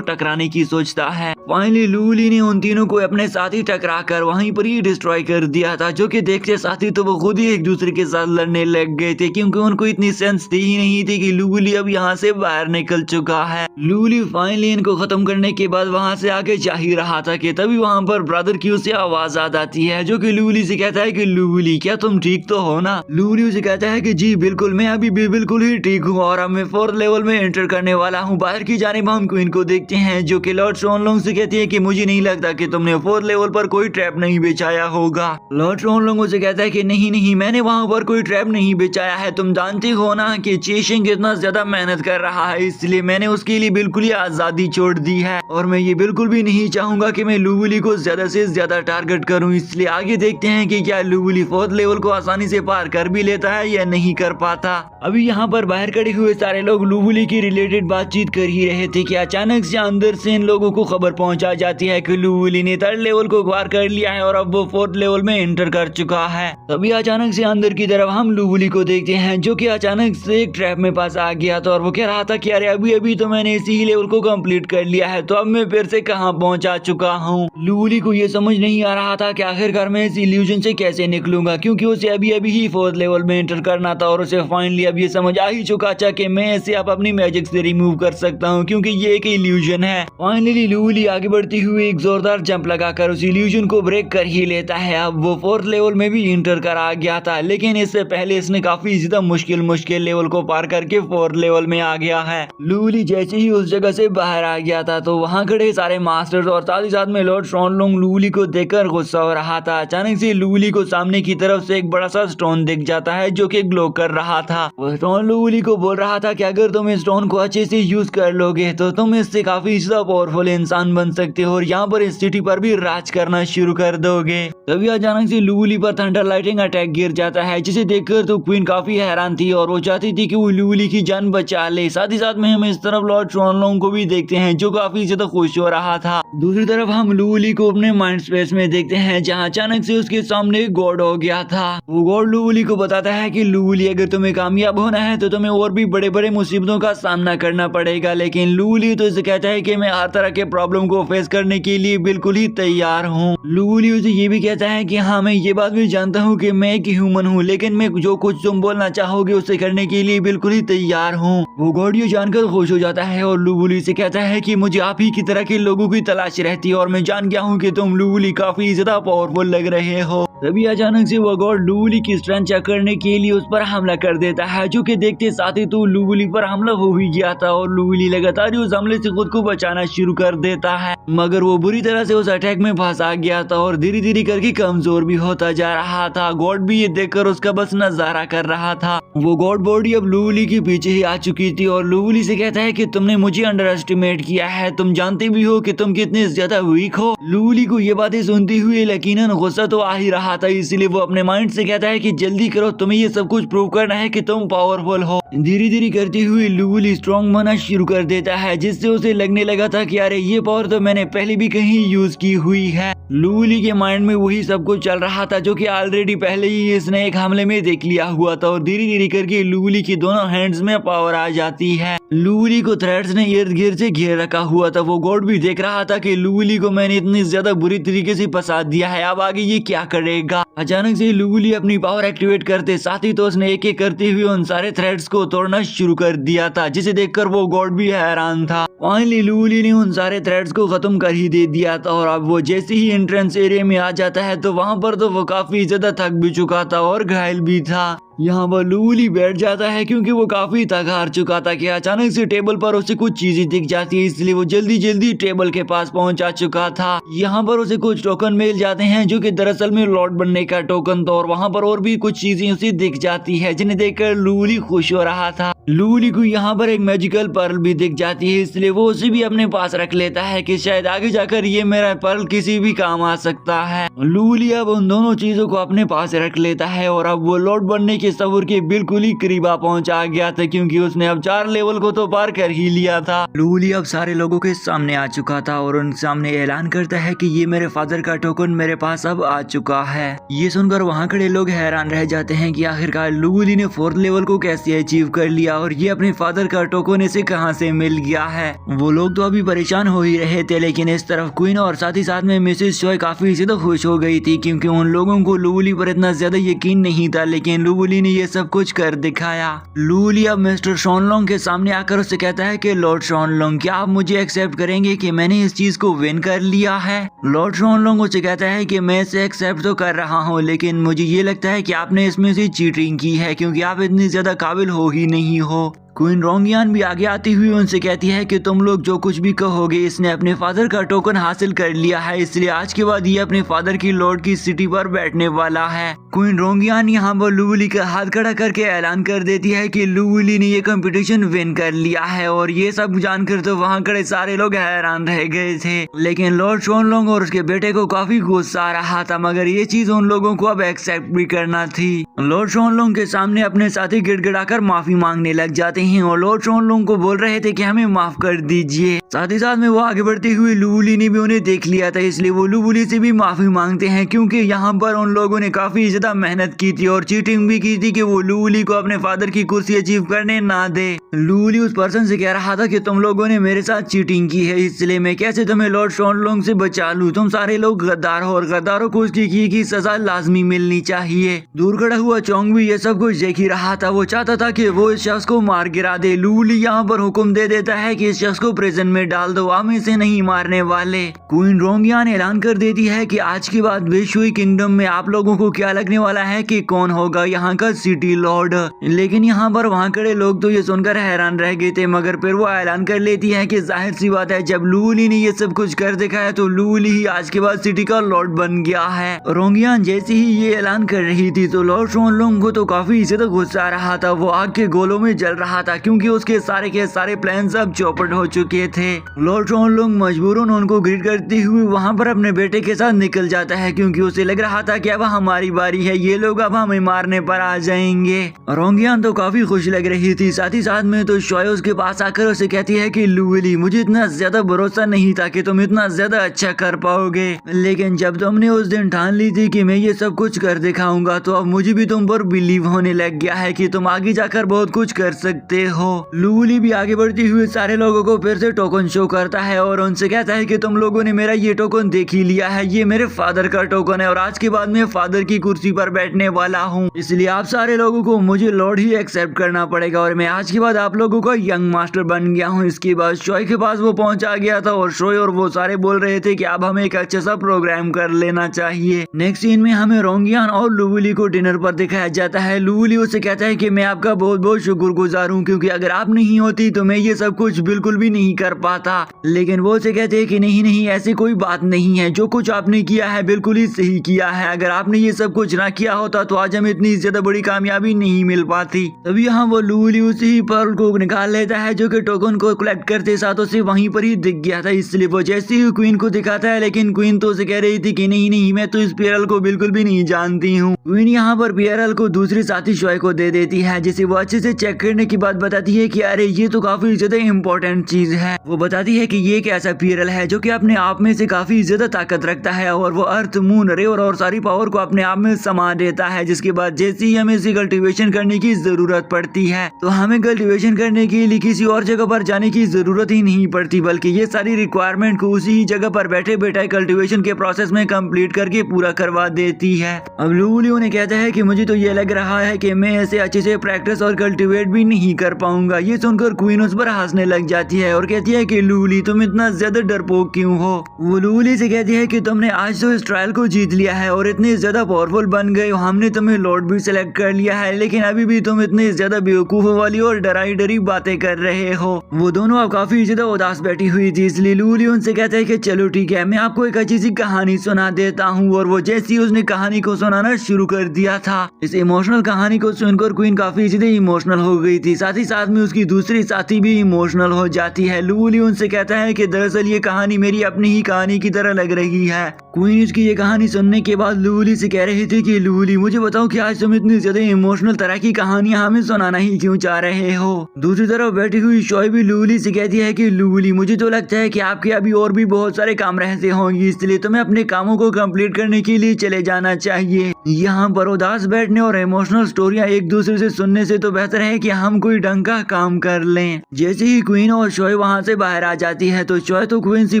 टकराने की सोचता है। फाइनली लूली ने उन तीनों को अपने साथ ही टकरा कर वहीं पर ही डिस्ट्रॉय कर दिया था, जो कि देखते साथी तो वो खुद ही एक दूसरे के साथ लड़ने लग गए थे, क्योंकि उनको इतनी सेंस थी ही नहीं थी कि लूली अब यहाँ से बाहर निकल चुका है। लूली फाइनली इनको खत्म करने के बाद वहाँ से आगे जा ही रहा था कि तभी वहाँ पर ब्रदर की उसे आवाज आ जाती है, जो कि लूली से कहता है कि लूली क्या तुम ठीक तो हो ना। लूली उसे कहता है कि जी बिल्कुल, मैं अभी भी बिल्कुल ही ठीक हूँ और अब मैं 4th लेवल में एंटर करने वाला हूँ। बाहर की जानिब हम क्वीन को देखते हैं, जो कि लॉर्ड शॉनलोंग से कहती है कि मुझे नहीं लगता कि तुमने 4th लेवल पर कोई ट्रैप नहीं बिछाया होगा। लॉर्ड शॉनलोंग उसे कहता है कि नहीं नहीं, मैंने वहाँ पर कोई ट्रैप नहीं बिछाया है। तुम जानते हो ना कि चेशिंग इतना ज्यादा मेहनत कर रहा है, इसलिए मैंने उसके लिए बिल्कुल ही आजादी छोड़ दी है, और मैं ये बिल्कुल भी नहीं चाहूंगा कि मैं लूली को ज्यादा से ज्यादा टारगेट करूं। इसलिए आगे देखते हैं कि क्या लूली 4th लेवल को आसानी से पार कर भी लेता है या नहीं कर पाता। अभी यहाँ पर बाहर खड़े हुए सारे लोग लूली की रिलेटेड बातचीत कर ही रहे थे कि अचानक से अंदर से इन लोगों को खबर पहुंचा जाती है कि लूली ने 3rd लेवल को पार कर लिया है और अब वो 4th लेवल में एंटर कर चुका है। तभी अचानक से अंदर की तरफ हम लूली को देखते हैं, जो कि अचानक से एक ट्रैप में पास आ गया था और वो कह रहा था कि अरे अभी अभी तो मैंने इसी ही लेवल को कंप्लीट कर लिया है, तो अब मैं फिर से कहाँ पहुंचा चुका हूँ। लूली को ये समझ नहीं आ रहा था कि आखिरकार मैं इस इल्यूजन से कैसे निकलूंगा, क्योंकि उसे अभी अभी ही 4th लेवल में एंटर करना था और उसे फाइनली अब ये समझ आ ही चुका था कि मैं इसे अब अपनी मैजिक से रिमूव कर सकता हूँ, क्योंकि ये एक इल्यूजन है। फाइनली लूली आगे बढ़ती हुई एक जोरदार जंप लगाकर उस इल्यूजन को ब्रेक कर ही लेता है। अब वो 4th लेवल में भी एंटर कर आ गया था, लेकिन इससे पहले इसने काफी ज्यादा मुश्किल लेवल को पार करके 4th लेवल में आ गया है। लूली जैसे ही उस जगह से बाहर आ गया था तो वहाँ खड़े सारे मास्टर्स और साथ ही साथ में लॉर्ड शॉनलोंग लूली को देखकर गुस्सा हो रहा था। अचानक से लूली को सामने की तरफ से एक बड़ा सा स्टोन दिख जाता है, जो कि ग्लो कर रहा था। वो स्टोन लूली को बोल रहा था कि अगर तुम इस स्टोन को अच्छे से यूज कर लोगे तो तुम इससे काफी ज्यादा पावरफुल इंसान बन सकते हो और यहाँ पर इस सिटी पर भी राज करना शुरू कर दोगे। तभी अचानक से लूली पर थंडर लाइटिंग अटैक गिर जाता है, जिसे देखकर तो क्वीन काफी हैरान थी और वो चाहती थी कि वो लूली की जान बचा ले। साथ ही साथ में हम इस तरफ लॉर्ड शॉनलोंग को भी देखते हैं जो काफी ज्यादा खुश हो रहा था। दूसरी तरफ हम लूली को अपने माइंड स्पेस में देखते हैं जहाँ अचानक से उसके सामने गॉड हो गया था। वो गॉड लूली को बताता है कि लूली अगर तुम्हें कामयाब होना है तो तुम्हें और भी बड़े बड़े मुसीबतों का सामना करना पड़ेगा, लेकिन लूली तो इसे कहता है कि मैं हर तरह के प्रॉब्लम को फेस करने के लिए बिल्कुल ही तैयार हूँ। लूली उसे ये भी कहता है कि हाँ मैं ये बात भी जानता हूँ कि मैं एक ह्यूमन हूँ, लेकिन मैं जो कुछ तुम बोलना चाहोगे उसे करने के लिए बिल्कुल ही तैयार हूँ। वो गॉड ये जानकर खुश हो जाता है और लूली से कहता है कि मुझे आप ही की तरह के लोगों की तलाश रहती है और मैं जान गया हूँ कि तुम लूली काफी ज्यादा पावरफुल लग रहे हो। तभी अचानक से वो गॉड लूली की स्ट्रेंथ चेक करने के लिए उस पर हमला कर देता है, जो कि देखते साथ ही तो लूली पर हमला हो ही गया था और लूली लगातार उस हमले से खुद को बचाना शुरू कर देता है, मगर वो बुरी तरह से उस अटैक में फंसा गया था और धीरे धीरे करके कमजोर भी होता जा रहा था। गॉड भी ये देखकर उसका बस नजारा कर रहा था। वो गॉड बॉडी अब लूली के पीछे ही आ चुकी थी और लूली से कहता है कि तुमने मुझे अंडर एस्टिमेट किया है, तुम जानते भी हो कि तुम कितने ज्यादा वीक हो। लूली को ये बातें सुनते हुए यकीनन गुस्सा तो आ ही रहा था, इसलिए वो अपने माइंड से कहता है कि जल्दी करो, तुम्हें ये सब कुछ प्रूव करना है कि तुम पावरफुल हो। धीरे धीरे करते हुए लूली स्ट्रॉन्ग बनना शुरू कर देता है, जिससे उसे लगने लगा था कि अरे ये पावर तो मैंने पहले भी कहीं यूज की हुई है। लूली के माइंड में वही सब कुछ चल रहा था जो कि ऑलरेडी पहले ही इसने एक हमले में देख लिया हुआ था और धीरे धीरे करके लूली की दोनों हैंड्स में पावर आ जाती है। लूली को थ्रेड्स ने इर्द गिर्द से घेर रखा हुआ था। वो गॉड भी देख रहा था कि लूली को मैंने इतनी ज्यादा बुरी तरीके से फंसा दिया है, अब आगे ये क्या करेगा। अचानक से लूली अपनी पावर एक्टिवेट करते साथ ही तो उसने एक एक करते हुए उन सारे थ्रेड्स को तोड़ना शुरू कर दिया था, जिसे देखकर वो गॉड भी हैरान था। फाइनली लूली ने उन सारे थ्रेड्स को खत्म कर ही दे दिया था और अब वो जैसे ही एंट्रेंस एरिया में आ जाता है तो वहाँ पर तो वो काफी ज्यादा थक भी चुका था और घायल भी था। यहाँ पर लूली बैठ जाता है क्योंकि वो काफी थक हार चुका था कि अचानक से टेबल पर उसे कुछ चीजें दिख जाती है, इसलिए वो जल्दी जल्दी टेबल के पास पहुंचा चुका था। यहाँ पर उसे कुछ टोकन मिल जाते हैं जो कि दरअसल में लॉर्ड बनने का टोकन था और वहाँ पर और भी कुछ चीजें उसे दिख जाती है जिन्हें देखकर लूली खुश हो रहा था। लूली को यहाँ पर एक मैजिकल पर्ल भी दिख जाती है, इसलिए वो उसे भी अपने पास रख लेता है कि शायद आगे जाकर ये मेरा पर्ल किसी भी काम आ सकता है। लूली अब उन दोनों चीजों को अपने पास रख लेता है और अब वो लॉर्ड बनने के सफर के बिल्कुल ही करीब पहुंचा गया था, क्योंकि उसने अब 4 लेवल को तो पार कर ही लिया था। लूली अब सारे लोगों के सामने आ चुका था और उन सामने ऐलान करता है कि ये मेरे फादर का टोकन मेरे पास अब आ चुका है। ये सुनकर वहाँ खड़े लोग हैरान रह जाते हैं कि आखिरकार लूली ने 4th लेवल को कैसे अचीव कर लिया और ये अपने फादर का टोकन इसे कहां से मिल गया है। वो लोग तो अभी परेशान हो ही रहे थे, लेकिन इस तरफ क्वीन और साथ ही साथ में मिसेस चॉय काफी ज्यादा खुश हो गई थी, क्योंकि उन लोगों को लूली पर इतना ज्यादा यकीन नहीं था, लेकिन लूली ने ये सब कुछ कर दिखाया। लूली अब मिस्टर शॉनलोंग के सामने आकर उससे कहता है कि लॉर्ड शॉनलोंग, क्या आप मुझे एक्सेप्ट करेंगे कि मैंने इस चीज को विन कर लिया है। लॉर्ड शॉनलोंग उसे कहता है कि मैं इसे एक्सेप्ट तो कर रहा हूँ, लेकिन मुझे ये लगता है कि आपने इसमें से चीटिंग की है, क्योंकि आप इतनी ज्यादा काबिल हो ही नहीं हो। क्वीन रोंगियान भी आगे आती हुई उनसे कहती है कि तुम लोग जो कुछ भी कहोगे, इसने अपने फादर का टोकन हासिल कर लिया है, इसलिए आज के बाद ये अपने फादर की लॉर्ड की सिटी पर बैठने वाला है। क्वीन रोंगियान यहाँ पर लूली का हाथ खड़ा करके ऐलान कर देती है कि लूली ने ये कंपटीशन विन कर लिया है, और ये सब जानकर तो वहाँ खड़े सारे लोग हैरान रह गए थे। लेकिन लॉर्ड शॉनलोंग और उसके बेटे को काफी गुस्सा आ रहा था, मगर ये चीज उन लोगों को अब एक्सेप्ट भी करना थी। लॉर्ड शॉनलोंग के सामने अपने साथी गिड़गिड़ाकर माफी मांगने लग जाते हैं और लॉर्ड शॉनलोंग को बोल रहे थे कि हमें माफ कर दीजिए। साथ ही साथ में वो आगे बढ़ते हुए लूली ने भी उन्हें देख लिया था, इसलिए वो लूली से भी माफी मांगते हैं, क्योंकि यहाँ पर उन लोगों ने काफी ज्यादा मेहनत की थी और चीटिंग भी की थी कि वो लूली को अपने फादर की कुर्सी अचीव करने ना दे। लूली उस पर्सन से कह रहा था कि तुम लोगों ने मेरे साथ चीटिंग की है, इसलिए मैं कैसे तुम्हें लॉर्ड शॉनलोंग से बचा लूं। तुम सारे लोग गद्दार हो और गद्दारों को उसकी की सजा लाजमी मिलनी चाहिए। दूर खड़ा हुआ चोंग भी ये सब कुछ देख ही रहा था। वो चाहता था कि वो इस शख्स को मार गिरा दे। लूली यहाँ पर हुक्म दे देता है कि इस शख्स को प्रिजन में डाल दो, हम इसे नहीं मारने वाले। क्वीन रोंगियान ऐलान कर देती है कि आज के बाद विशुई किंगडम में आप लोगों को क्या लगने वाला है कि कौन होगा यहाँ का सिटी लॉर्ड। लेकिन यहाँ पर वहाँ खड़े लोग तो ये सुनकर हैरान रह गए थे, मगर फिर वो ऐलान कर लेती है कि जाहिर सी बात है जब लूली ने ये सब कुछ कर देखा है तो लूली ही आज के बाद सिटी का लॉर्ड बन गया है। रोंगियान जैसे ही ये ऐलान कर रही थी तो लॉर्ड शोनलोंग को तो काफी ज्यादा गुस्सा आ रहा था। वो आग के गोलों में जल रहा था क्योंकि उसके सारे के सारे प्लान सब चौपट हो चुके थे। लॉर्ड शोनलोंग मजबूरन उनको ग्रीट करते हुए वहाँ पर अपने बेटे के साथ निकल जाता है क्योंकि उसे लग रहा था कि अब हमारी बारी है, ये लोग अब हमें मारने पर आ जाएंगे। रोंगियान तो काफी खुश लग रही थी। साथ ही साथ में तो शॉय उसके पास आकर उसे कहती है कि लूली, मुझे इतना ज्यादा भरोसा नहीं था कि तुम इतना ज्यादा अच्छा कर पाओगे, लेकिन जब तुमने उस दिन ठान ली थी कि मैं ये सब कुछ कर दिखाऊंगा तो अब मुझे भी तुम पर बिलीव होने लग गया है कि तुम आगे जाकर बहुत कुछ कर सकते हो। लूली भी आगे बढ़ती हुई सारे लोगों को फिर से टोकन शो करता है और उनसे कहता है कि तुम लोगों ने मेरा ये टोकन देख ही लिया है, ये मेरे फादर का टोकन है और आज के बाद मैं फादर की कुर्सी पर बैठने वाला हूँ, इसलिए आप सारे लोगों को मुझे लॉर्ड ही एक्सेप्ट करना पड़ेगा और मैं आज के बाद आप लोगों का यंग मास्टर बन गया हूँ। इसके बाद शॉय के पास वो पहुंचा गया था और शॉय और वो सारे बोल रहे थे कि अब हमें एक अच्छा सा प्रोग्राम कर लेना चाहिए। नेक्स्ट सीन में हमें रोंगियान और लूली को डिनर पर दिखाया जाता है। लूली उसे कहता है कि मैं आपका बहुत बहुत शुक्रगुजार हूँ क्योंकि अगर आप नहीं होती तो मैं ये सब कुछ बिल्कुल भी नहीं कर पाता। लेकिन वो उसे कहते हैं कि नहीं नहीं, ऐसी कोई बात नहीं है, जो कुछ आपने किया है बिल्कुल ही सही किया है, अगर आपने ये सब कुछ ना किया होता तो आज हमें इतनी ज्यादा बड़ी कामयाबी नहीं मिल पाती। तभी यहाँ वो लूली उसी ही पर्ल को निकाल लेता है जो कि टोकन को कलेक्ट करते साथ उसे वहीं पर ही दिख गया था, इसलिए वो जैसे ही क्वीन को दिखाता है, लेकिन क्वीन तो उसे कह रही थी कि नहीं नहीं, मैं तो इस पेरल को बिल्कुल भी नहीं जानती हूँ। क्वीन यहाँ पर पेरल को दूसरी साथी शॉय को दे देती है जिसे वो अच्छे से चेक करने की बात बताती है कि अरे ये तो काफी ज्यादा इम्पोर्टेंट चीज है। वो बताती है कि ये एक ऐसा पेरल है जो कि अपने आप में से काफी ज्यादा ताकत रखता है और वो अर्थ मून रे और सारी पावर को अपने आप में समा देता है, जिसके बाद जैसे ही हमें इसे कल्टीवेशन करने की जरूरत पड़ती है तो हमें कल्टीवेशन करने के लिए किसी और जगह पर जाने की जरूरत ही नहीं पड़ती, बल्कि ये सारी रिक्वायरमेंट को उसी ही जगह पर बैठे बैठे कल्टीवेशन के प्रोसेस में कंप्लीट करके पूरा करवा देती है। अब लूली उन्हें कहता है कि मुझे तो ये लग रहा है कि मैं ऐसे अच्छे से प्रैक्टिस और कल्टीवेट भी नहीं कर पाऊंगा। ये सुनकर क्वीन उस पर हंसने लग जाती है और कहती है कि लूली तुम इतना ज्यादा डरपोक क्यों हो। वो लूली से कहती है कि तुमने आज तो इस ट्रायल को जीत लिया है और इतने ज्यादा पावरफुल बन गए हो, हमने तुम्हें लॉर्ड भी सिलेक्ट कर लिया है, लेकिन अभी भी तुम इतने ज्यादा बेवकूफों वाली और डराई डरी बातें कर रहे हो। वो दोनों अब काफी ज्यादा उदास बैठी हुई थी, इसलिए लूली उनसे कहता है कि चलो ठीक है, मैं आपको एक अच्छी सी कहानी सुना देता हूँ। और वो जैसी उसने कहानी को सुनाना शुरू कर दिया था, इस इमोशनल कहानी को सुनकर क्वीन काफी ज्यादा इमोशनल हो गई थी, साथ ही साथ में उसकी दूसरी साथी भी इमोशनल हो जाती है। लूली उनसे कहता है कि दरअसल ये कहानी मेरी अपनी ही कहानी की तरह लग रही है। क्वीन इसकी ये कहानी सुनने के बाद लूली से कह रही थी कि लूली मुझे बताओ कि आज तुम इतनी ज्यादा इमोशनल तरह की कहानियां हमें सुनाना ही क्यों चाह रहे हो। दूसरी तरफ बैठी हुई शॉय भी लूली से कहती है कि लूली मुझे तो लगता है कि आपके अभी और भी बहुत सारे काम रहते होंगे, इसलिए तुम्हें अपने कामों को कंप्लीट करने के लिए चले जाना चाहिए। यहाँ पर उदास बैठने और इमोशनल स्टोरियां एक दूसरे से सुनने से तो बेहतर है कि हम कोई ढंग का काम कर लें। जैसे ही क्वीन और शॉय वहाँ से बाहर आ जाती है तो शॉय तो क्वीन से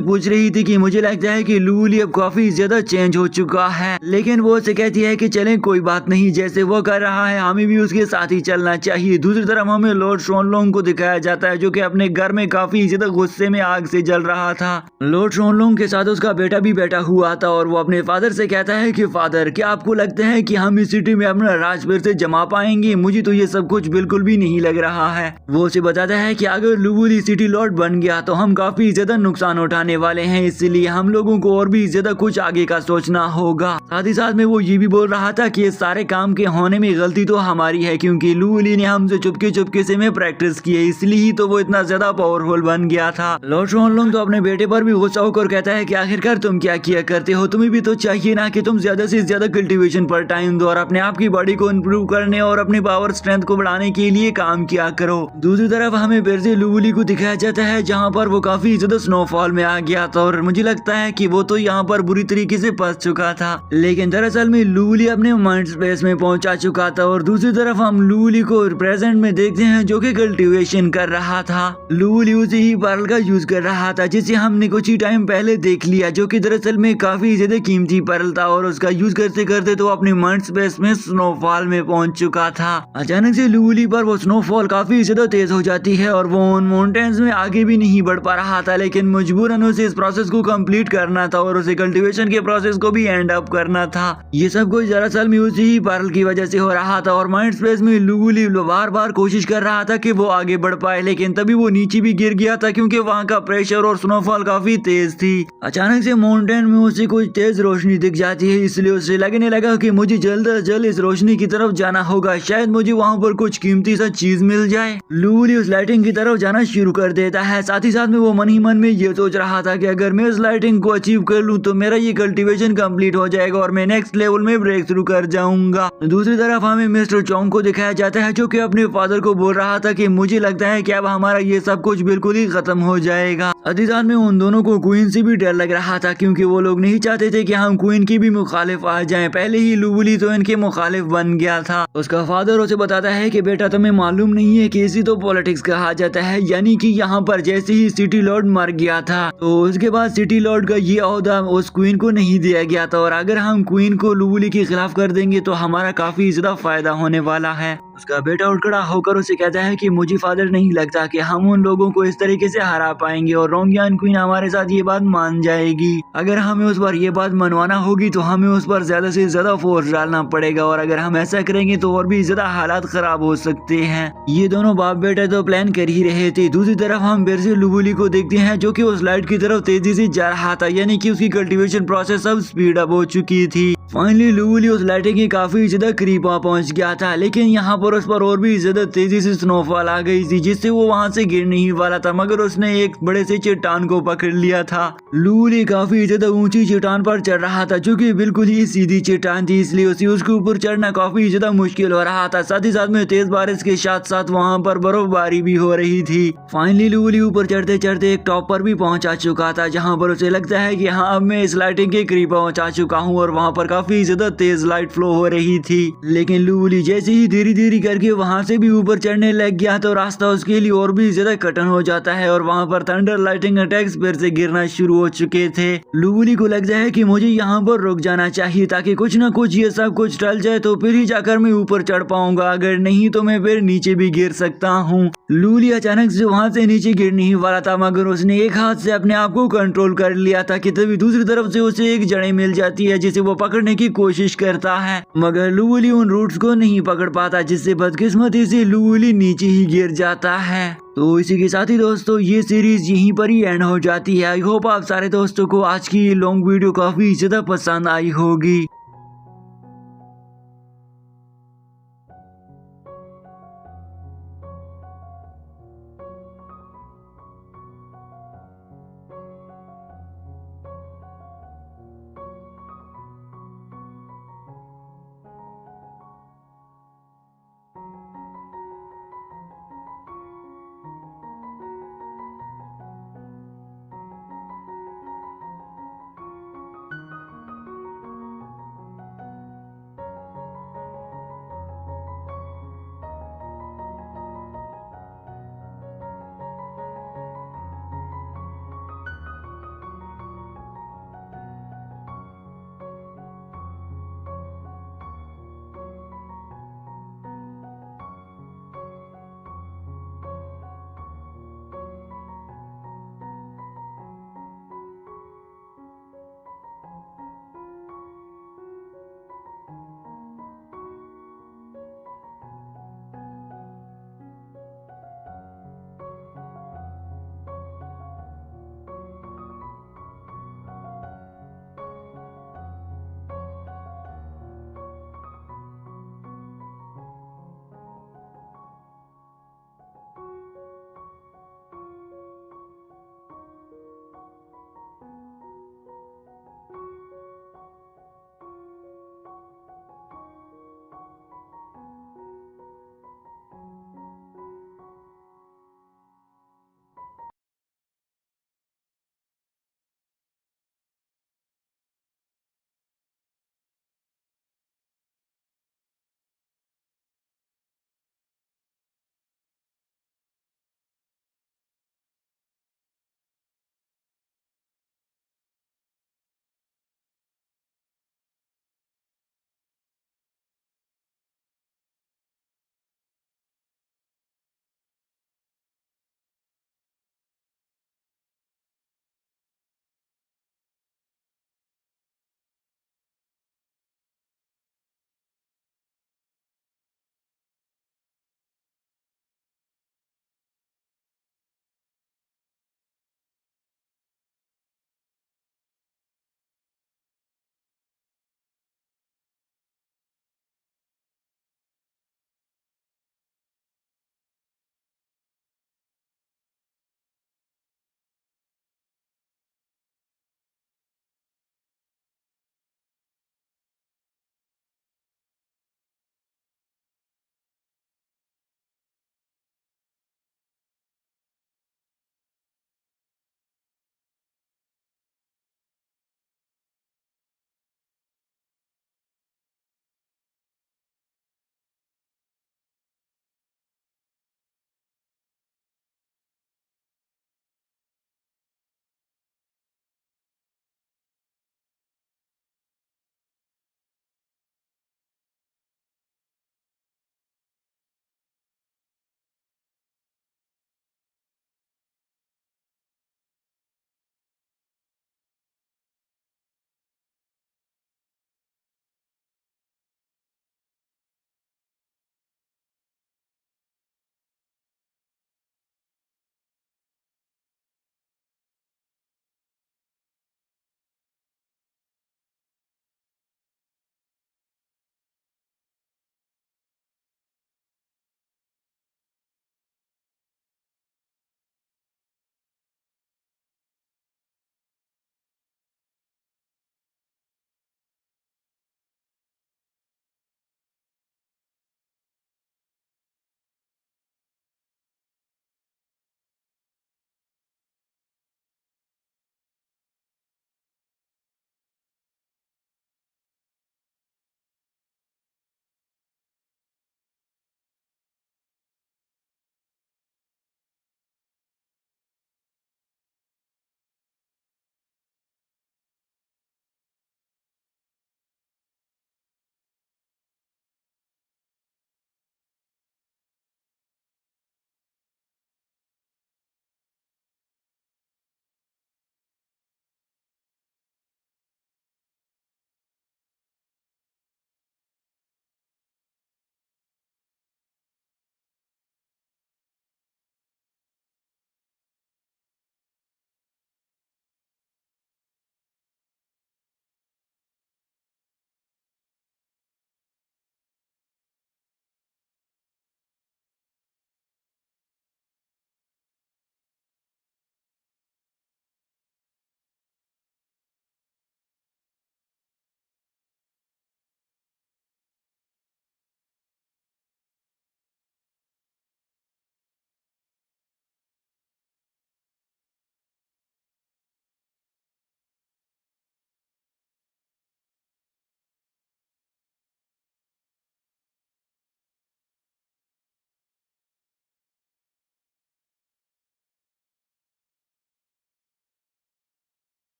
पूछ रही थी कि मुझे लगता है कि लूली अब काफी ज्यादा चेंज हो चुका है, लेकिन वो उसे कहती है कि चलें कोई बात नहीं, जैसे वो कर रहा है हमें भी उसके साथ ही चलना चाहिए। दूसरी तरफ हमें लॉर्ड शोनलोंग को दिखाया जाता है जो कि अपने घर में काफी ज्यादा गुस्से में आग से जल रहा था। लॉर्ड शोनलोंग के साथ उसका बेटा भी बैठा हुआ था और वो अपने फादर से कहता है कि फादर क्या आपको लगता है कि हम इस सिटी में अपना राज फिर से जमा पाएंगे? मुझे तो ये सब कुछ बिल्कुल भी नहीं लग रहा है। वो उसे बताता है कि अगर लूली सिटी लॉर्ड बन गया तो हम काफी ज्यादा नुकसान उठाने वाले हैं, इसलिए हम लोगों को और भी ज्यादा कुछ आगे का सोचना होगा। साथ ही साथ में वो ये भी बोल रहा था कि इस सारे काम के होने में गलती तो हमारी है क्योंकि लूली ने हमसे चुपके चुपके से में प्रैक्टिस की है, इसलिए ही तो वो इतना ज्यादा पावरफुल बन गया था। लॉर्ड शोनलोंग तो अपने बेटे पर भी गुस्सा होकर कहता है कि आखिरकार तुम क्या किया करते हो, तुम्हें भी तो चाहिए ना कि तुम ज्यादा से ज्यादा कल्टीवेशन पर टाइम दो और अपने आप की बॉडी को इम्प्रूव करने और अपनी पावर स्ट्रेंथ को बढ़ाने के लिए काम किया करो। दूसरी तरफ हमें फिर से लूली को दिखाया जाता है जहाँ पर वो काफी ज्यादा स्नोफॉल में आ गया था और मुझे लगता है कि वो तो यहाँ पर बुरी तरीके से फंस चुका था, लेकिन दरअसल में लूली अपने माइंड स्पेस में पहुंचा चुका था। और दूसरी तरफ हम लूली को प्रेजेंट में देखते हैं जो कि कल्टीवेशन कर रहा था। लूली उसी ही पर्ल का यूज कर रहा था जिसे हमने कुछ ही टाइम पहले देख लिया, जो कि दरअसल में काफी ज्यादा कीमती पर्ल था और उसका यूज करते करते तो अपने माइंड स्पेस में स्नोफॉल में पहुंच चुका था। अचानक से लूली पर वो स्नोफॉल स्नोफॉल काफी ज्यादा तेज हो जाती है और वो उन माउंटेन्स में आगे भी नहीं बढ़ पा रहा था, लेकिन मजबूरन उसे इस प्रोसेस को कंप्लीट करना था और उसे कल्टीवेशन के प्रोसेस को भी एंड अप करना था। ये सब कुछ दरअसल में उसी ही पर्ल की वजह से हो रहा था और माइंड स्पेस में लुवुली बार बार कोशिश कर रहा था कि वो आगे बढ़ पाए, लेकिन तभी वो नीचे भी गिर गया था क्योंकि वहाँ का प्रेशर और स्नोफॉल काफी तेज थी। अचानक से माउंटेन में उसे कुछ तेज रोशनी दिख जाती है, इसलिए उसे लगने लगा कि मुझे जल्द से जल्द इस रोशनी की तरफ जाना होगा, शायद मुझे वहाँ पर कुछ कीमती सा चीज मिल जाए। लुवुली उस लाइटिंग की तरफ जाना शुरू कर देता है। साथ ही साथ में वो मन ही मन में ये सोच रहा था कि अगर मैं इस लाइटिंग को अचीव कर लूँ तो मेरा ये कल्टीवेशन कंप्लीट हो जाएगा और मैं नेक्स्ट लेवल में ब्रेक थ्रू कर जाऊंगा। दूसरी तरफ हमें मिस्टर चोंग को दिखाया जाता है जो कि अपने फादर को बोल रहा था कि मुझे लगता है कि अब हमारा ये सब कुछ बिल्कुल ही खत्म हो जाएगा। साथ ही साथ में उन दोनों को क्वीन से भी डर लग रहा था क्योंकि वो लोग नहीं चाहते थे कि हम क्वीन की भी मुखालिफ आ जाएं। पहले ही लुवुली तो इनके मुखालिफ बन गया था। उसका फादर उसे बताता है कि बेटा तुम्हें मालूम नहीं है कि इसी तो पॉलिटिक्स कहा जाता है, यानी कि यहाँ पर जैसे ही सिटी लॉर्ड मर गया था तो उसके बाद सिटी लॉर्ड का ये ओहदा उस क्वीन को नहीं दिया गया था और अगर हम क्वीन को लुवुली के खिलाफ कर देंगे तो हमारा काफी ज्यादा फायदा होने वाला है। उसका बेटा उठ खड़ा होकर उसे कहता है कि मुझे फादर नहीं लगता कि हम उन लोगों को इस तरीके से हरा पाएंगे और रोंगयान क्वीन हमारे साथ ये बात मान जाएगी। अगर हमें उस पर ये बात मनवाना होगी तो हमें उस पर ज्यादा से ज्यादा फोर्स डालना पड़ेगा और अगर हम ऐसा करेंगे तो और भी ज्यादा हालात खराब हो सकते हैं। ये दोनों बाप बेटा तो प्लान कर ही रहे थे। दूसरी तरफ हम फिर से लुवुली को देखते हैं जो कि उस लाइट की तरफ तेजी से जा रहा था, यानी कि उसकी कल्टीवेशन प्रोसेस अब स्पीड अप हो चुकी थी। फाइनली लुवुली उस लाइटिंग के काफी ज्यादा करीब पहुंच गया था, लेकिन यहाँ पर उस पर और भी ज्यादा तेजी से स्नोफॉल आ गई थी जिससे वो वहाँ से गिर नहीं वाला था, मगर उसने एक बड़े से चट्टान को पकड़ लिया था। लुवुली काफी ज्यादा ऊंची चट्टान पर चढ़ रहा था जो कि बिल्कुल ही सीधी चट्टान थी, इसलिए उसे उसके ऊपर चढ़ना काफी ज्यादा मुश्किल हो रहा था। साथ ही साथ में तेज बारिश के साथ साथ वहाँ पर बर्फबारी भी हो रही थी। फाइनली लुवुली ऊपर चढ़ते चढ़ते एक टॉप पर भी पहुंचा चुका था जहाँ पर उसे लगता है कि हाँ अब मैं इस लाइटिंग के करीब पहुंचा चुका हूँ और वहाँ पर काफी ज्यादा तेज लाइट फ्लो हो रही थी। लेकिन लुवुली जैसे ही धीरे धीरे करके वहाँ से भी ऊपर चढ़ने लग गया तो रास्ता उसके लिए और भी ज्यादा कठिन हो जाता है और वहाँ पर थंडर लाइटिंग अटैक्स फिर से गिरना शुरू हो चुके थे। लुवुली को लगता है कि मुझे यहाँ पर रुक जाना चाहिए ताकि कुछ न कुछ ये सब कुछ टल जाए तो फिर ही जाकर मैं ऊपर चढ़ पाऊंगा, अगर नहीं तो मैं फिर नीचे भी गिर सकता हूँ। लुवुली अचानक से वहाँ से नीचे गिरने ही वाला था, मगर उसने एक हाथ से अपने आप को कंट्रोल कर लिया था कि तभी दूसरी तरफ से उसे एक जड़ें मिल जाती है जिसे वो पकड़ने की कोशिश करता है, मगर लुवुली उन रूट्स को नहीं पकड़ पाता जिससे बदकिस्मती से लुवुली नीचे ही गिर जाता है। तो इसी के साथ ही दोस्तों ये सीरीज यहीं पर ही एंड हो जाती है। आई होप आप सारे दोस्तों को आज की ये लॉन्ग वीडियो काफी ज्यादा पसंद आई होगी।